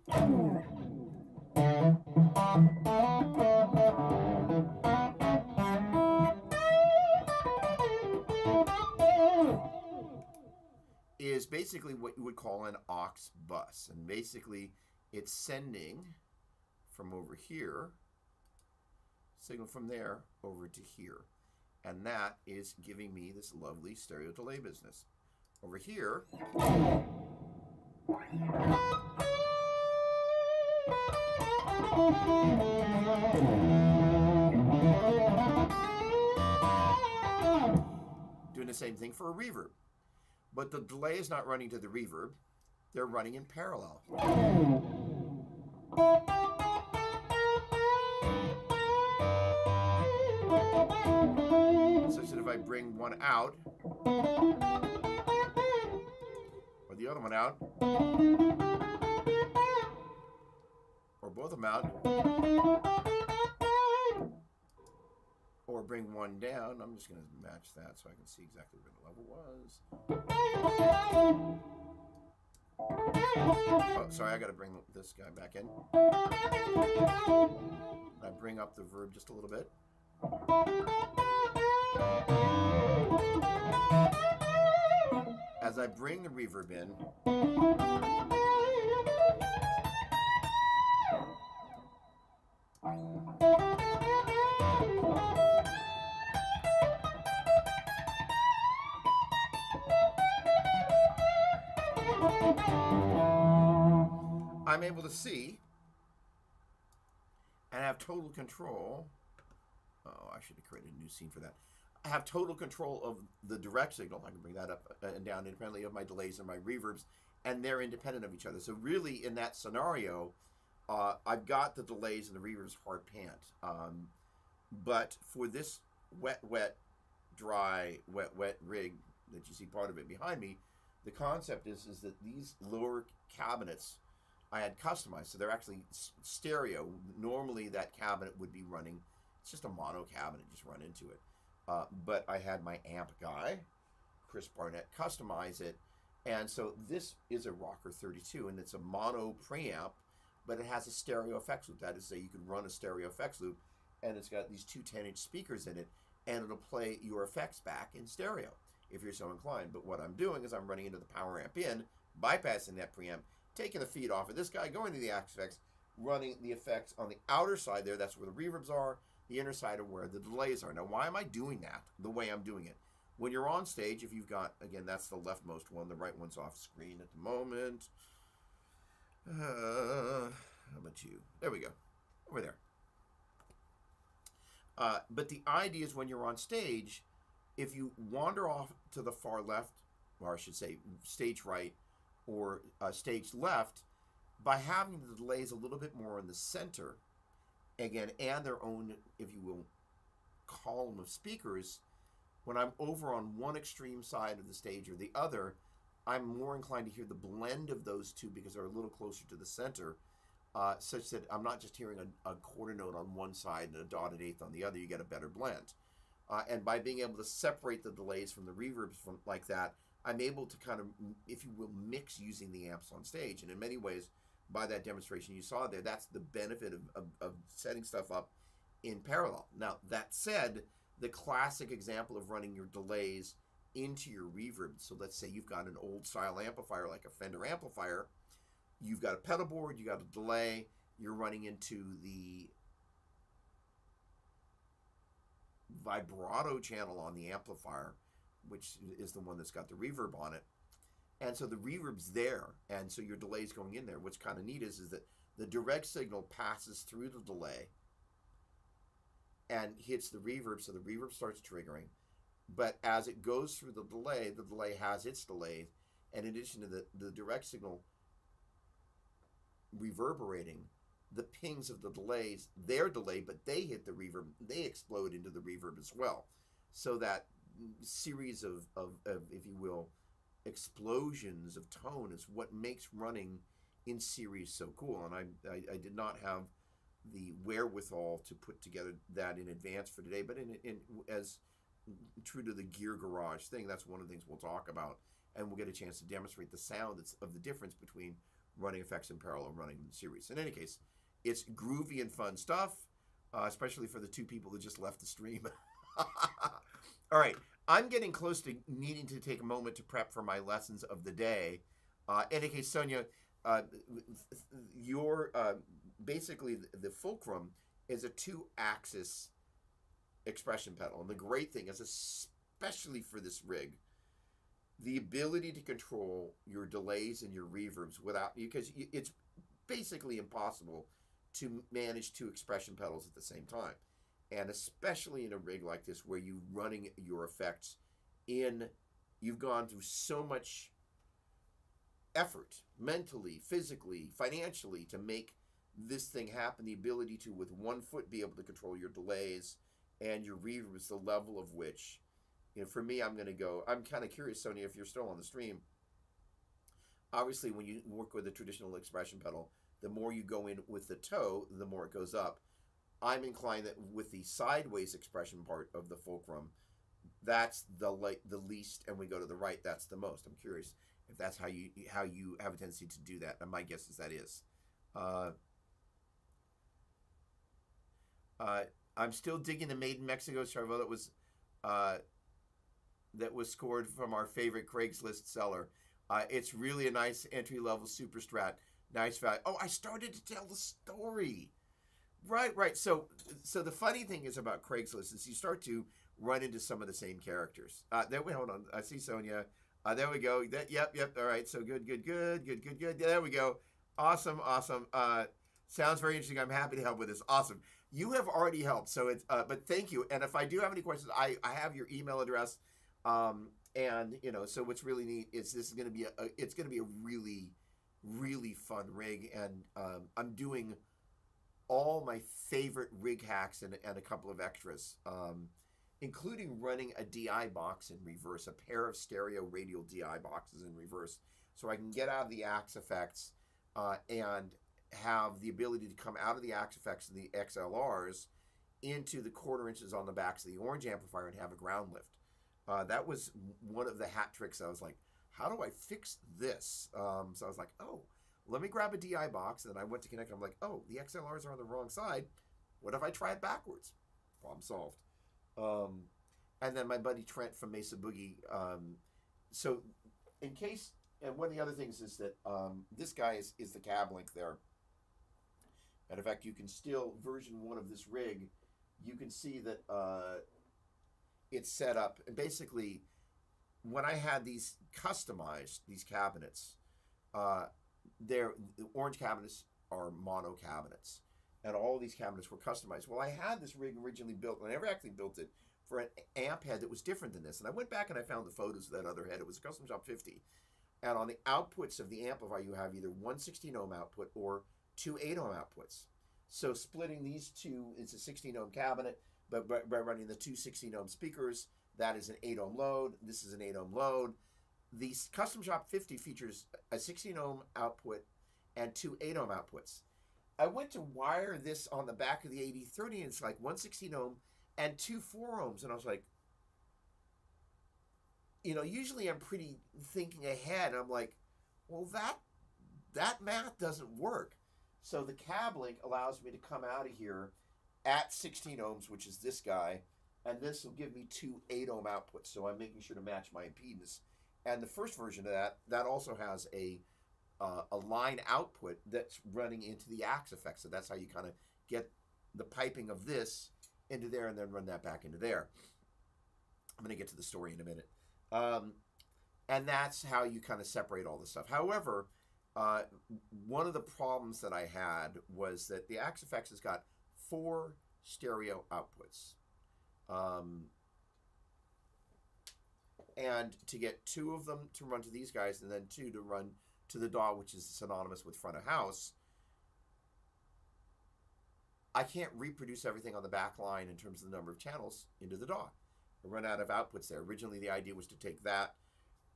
is basically what you would call an aux bus. And basically it's sending from over here, signal from there over to here. And that is giving me this lovely stereo delay business. Over here, doing the same thing for a reverb. But the delay is not running to the reverb. They're running in parallel. Such that if I bring one out, or the other one out, both of them out. Or bring one down. I'm just going to match that so I can see exactly where the level was. Oh, sorry, I got to bring this guy back in. I bring up the verb just a little bit. As I bring the reverb in, I'm able to see and have total control. Oh, I should have created a new scene for that. I have total control of the direct signal. I can bring that up and down independently of my delays and my reverbs, and they're independent of each other. So really, in that scenario, I've got the delays and the reverbs hard pant. But for this wet, dry, wet rig that you see part of it behind me, the concept is that these lower cabinets I had customized, so they're actually stereo. Normally that cabinet would be running, it's just a mono cabinet, just run into it. But I had my amp guy, Chris Barnett, customize it. And so this is a Rocker 32, and it's a mono preamp, but it has a stereo effects loop. That is, say you can run a stereo effects loop, and it's got these two 10-inch speakers in it, and it'll play your effects back in stereo if you're so inclined. But what I'm doing is I'm running into the power amp in, bypassing that preamp, taking the feed off of this guy, going to the effects, running the effects on the outer side there. That's where the reverbs are. The inner side of where the delays are. Now, why am I doing that the way I'm doing it? When you're on stage, if you've got, again, that's the leftmost one. The right one's off screen at the moment. How about you? There we go. Over there. But the idea is when you're on stage, if you wander off to the far left, or I should say stage right, or stage left, by having the delays a little bit more in the center, again, and their own, if you will, column of speakers, when I'm over on one extreme side of the stage or the other, I'm more inclined to hear the blend of those two because they're a little closer to the center, such that I'm not just hearing a quarter note on one side and a dotted eighth on the other. You get a better blend. And by being able to separate the delays from the reverbs from like that, I'm able to kind of, if you will, mix using the amps on stage. And in many ways, by that demonstration you saw there, that's the benefit of setting stuff up in parallel. Now, that said, the classic example of running your delays into your reverb, so let's say you've got an old style amplifier like a Fender amplifier, you've got a pedal board, you got a delay, you're running into the vibrato channel on the amplifier, which is the one that's got the reverb on it. And so the reverb's there, and so your delay's going in there. What's kind of neat is that the direct signal passes through the delay and hits the reverb, so the reverb starts triggering. But as it goes through the delay has its delay, and in addition to the direct signal reverberating, the pings of the delays, they're delayed, but they hit the reverb, they explode into the reverb as well. So that series of if you will, explosions of tone is what makes running in series so cool. And I did not have the wherewithal to put together that in advance for today, but in as true to the Gear Garage thing, that's one of the things we'll talk about, and we'll get a chance to demonstrate the sound of the difference between running effects in parallel and running in series. In any case, it's groovy and fun stuff, especially for the two people that just left the stream. All right, I'm getting close to needing to take a moment to prep for my lessons of the day. In any case, Sonia, your basically the fulcrum is a 2-axis expression pedal, and the great thing is, especially for this rig, the ability to control your delays and your reverbs without, because it's basically impossible to manage 2 expression pedals at the same time. And especially in a rig like this where you're running your effects in, you've gone through so much effort, mentally, physically, financially, to make this thing happen, the ability to, with one foot, be able to control your delays and your reverbs, the level of which, you know, for me, I'm kind of curious, Sonia, if you're still on the stream. Obviously, when you work with a traditional expression pedal, the more you go in with the toe, the more it goes up. I'm inclined that with the sideways expression part of the fulcrum, that's the least, and we go to the right, that's the most. I'm curious if that's how you have a tendency to do that. And my guess is that is. Uh, uh, I'm still digging the Made in Mexico Charvel uh, that was scored from our favorite Craigslist seller. It's really a nice entry level super strat. Nice value. Oh, I started to tell the story. Right. So the funny thing is about Craigslist is you start to run into some of the same characters. There we hold on. I see Sonia. There we go. Yep. All right. So good. There we go. Awesome. Sounds very interesting. I'm happy to help with this. Awesome. You have already helped. So it's but thank you. And if I do have any questions, I have your email address. And so what's really neat is this is going to be it's going to be a really fun rig, and I'm doing all my favorite rig hacks and a couple of extras, including running a DI box in reverse, a pair of stereo radial DI boxes in reverse, so I can get out of the axe effects and have the ability to come out of the axe effects and the XLRs into the quarter inches on the backs of the orange amplifier and have a ground lift. That was one of the hat tricks. I was like, how do I fix this? So I was like, oh, let me grab a DI box. And I went to connect. I'm like, oh, the XLRs are on the wrong side. What if I try it backwards? Problem solved. And then my buddy Trent from Mesa Boogie. So in case, and one of the other things is that this guy is the cab link there. And in fact, you can still, version 1 of this rig, you can see that it's set up. And basically, when I had these customized, these cabinets, the orange cabinets are mono cabinets, and all of these cabinets were customized. Well, I had this rig originally built, and I never actually built it, for an amp head that was different than this. And I went back and I found the photos of that other head. It was a Custom Shop 50. And on the outputs of the amplifier, you have either one 16 ohm output or two 8 ohm outputs. So splitting these two, it's a 16 ohm cabinet, but by running the two 16 ohm speakers, that is an 8 ohm load. This is an 8 ohm load. The Custom Shop 50 features a 16 ohm output and two 8 ohm outputs. I went to wire this on the back of the 8030, and it's like one 16 ohm and two 4 ohms. And I was like, usually I'm pretty thinking ahead. I'm like, well, that math doesn't work. So the cab link allows me to come out of here at 16 ohms, which is this guy, and this will give me two 8 ohm outputs. So I'm making sure to match my impedance. And the first version of that also has a line output that's running into the axe effect. So that's how you kind of get the piping of this into there and then run that back into there. I'm going to get to the story in a minute. And that's how you kind of separate all this stuff. However, one of the problems that I had was that the axe effects has got 4 stereo outputs. And to get 2 of them to run to these guys and then 2 to run to the DAW, which is synonymous with front of house, I can't reproduce everything on the back line in terms of the number of channels into the DAW. I run out of outputs there. Originally, the idea was to take that,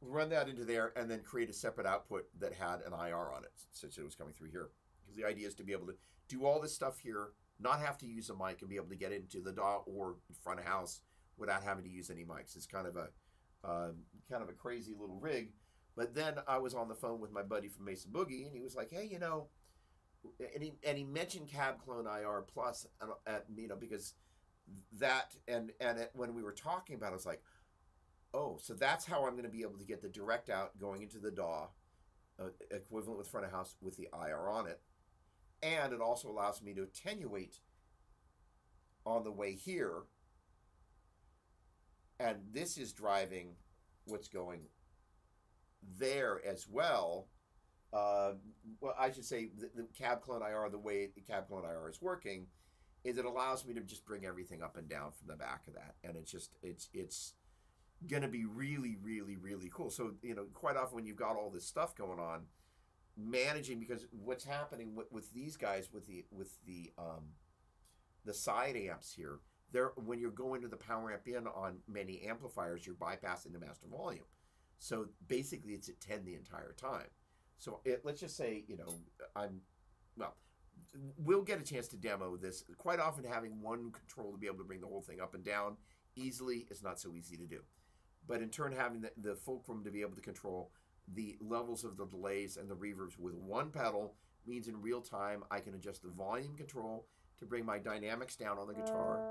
run that into there, and then create a separate output that had an IR on it, since it was coming through here. Because the idea is to be able to do all this stuff here, not have to use a mic, and be able to get into the DAW or front of house without having to use any mics. It's kind of a crazy little rig. But then I was on the phone with my buddy from Mesa Boogie, and he was like, hey, and he mentioned Cab Clone IR Plus, because that, when we were talking about it, I was like, oh, so that's how I'm going to be able to get the direct out going into the DAW, equivalent with front of house with the IR on it. And it also allows me to attenuate on the way here. And this is driving what's going there as well. Well, I should say the Cab Clone IR, the way the Cab Clone IR is working, is it allows me to just bring everything up and down from the back of that. And it's going to be really, really, really cool. So, quite often when you've got all this stuff going on, managing, because what's happening with these guys, with the side amps here, when you're going to the power amp in on many amplifiers, you're bypassing the master volume. So basically it's at 10 the entire time. So let's just say, I'm well, we'll get a chance to demo this. Quite often having one control to be able to bring the whole thing up and down easily is not so easy to do. But in turn, having the fulcrum to be able to control the levels of the delays and the reverbs with one pedal means in real time I can adjust the volume control to bring my dynamics down on the guitar.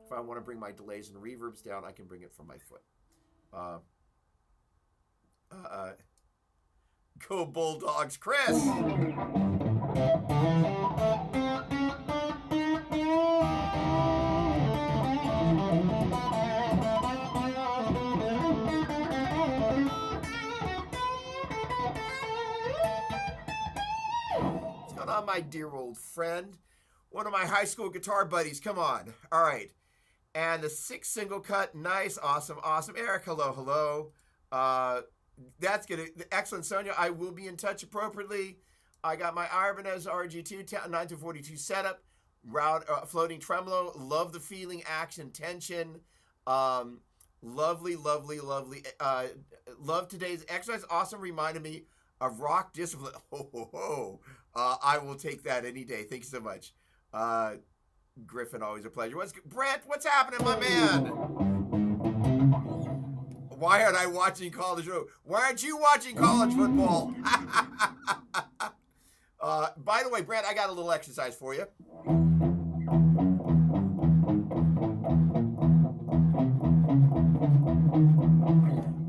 If I want to bring my delays and reverbs down, I can bring it from my foot. Go Bulldogs, Chris! What's going on, my dear old friend? One of my high school guitar buddies, come on. All right. And the 6th single cut, nice, awesome. Eric, hello. That's good. Excellent, Sonia. I will be in touch appropriately. I got my Ibanez RG2 9242 setup, floating tremolo. Love the feeling, action, tension. Lovely. Love today's exercise. Awesome. Reminded me of rock discipline. I will take that any day. Thanks so much. Griffin, always a pleasure. Brett, what's happening, my man? Why aren't I watching college? Why aren't you watching college football? By the way, Brett, I got a little exercise for you.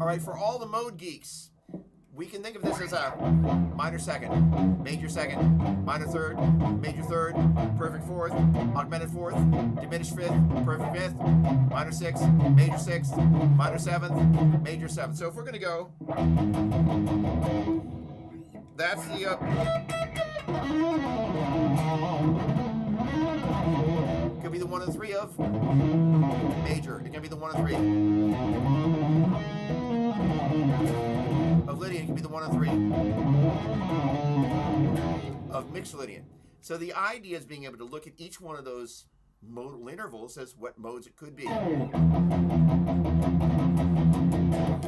All right, for all the mode geeks, we can think of this as a minor second, major second, minor third, major third, perfect fourth, augmented fourth, diminished fifth, perfect fifth, minor sixth, major sixth, minor seventh, major seventh. So if we're going to go, that's the... could be the 1 and 3 of major. It can be the 1 and 3 of Lydian. It can be the 1 and 3 of mixed Lydian. So the idea is being able to look at each one of those modal intervals as what modes it could be. So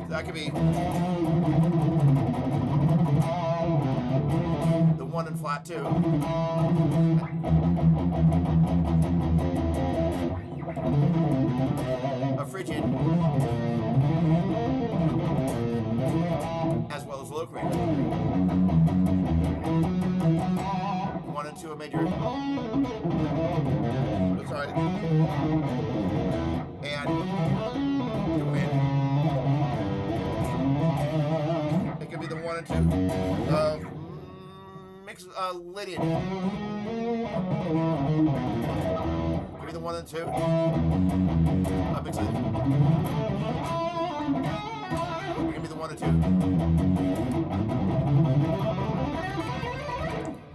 that could be the 1 and flat 2. A Phrygian, as well as Locrian. 1 and 2 a major. Sorry. And it could be the 1 and 2 of mixed Lydian. Could be the 1 and 2 mixed Lydian. It could be the 1 and 2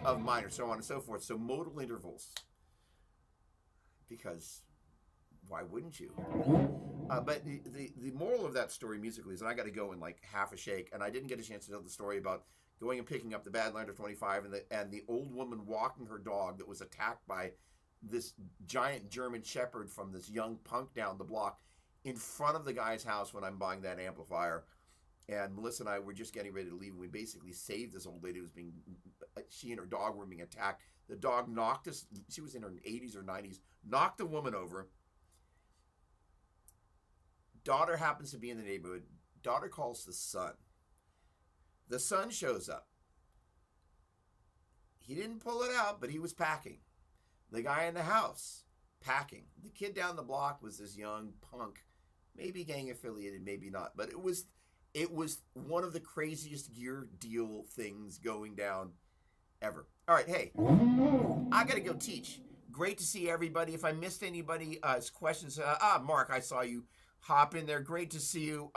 of minor, so on and so forth. So modal intervals. Because why wouldn't you? But the moral of that story musically is, and I got to go in like half a shake, and I didn't get a chance to tell the story about going and picking up the Badlander 25 and the old woman walking her dog that was attacked by this giant German shepherd from this young punk down the block in front of the guy's house when I'm buying that amplifier. And Melissa and I were just getting ready to leave, and we basically saved this old lady who was she and her dog were being attacked. The dog knocked us, she was in her 80s or 90s, knocked the woman over. Daughter happens to be in the neighborhood. Daughter calls the son. The son shows up. He didn't pull it out, but he was packing. The guy in the house, packing. The kid down the block was this young punk, maybe gang affiliated, maybe not, but it was one of the craziest gear deal things going down ever. All right, hey, I got to go teach. Great to see everybody. If I missed anybody's questions, Mark, I saw you hop in there. Great to see you.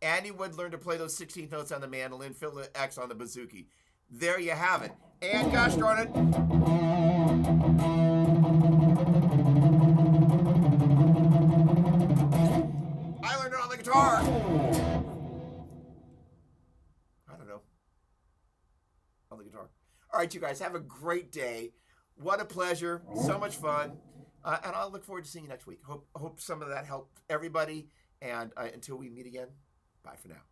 Andy Wood learned to play those 16th notes on the mandolin, Phil the X on the bouzouki. There you have it. And gosh darn it. I learned it on the guitar. I don't know. On the guitar. All right, you guys, have a great day. What a pleasure. So much fun. And I'll look forward to seeing you next week. Hope some of that helped everybody. And until we meet again, bye for now.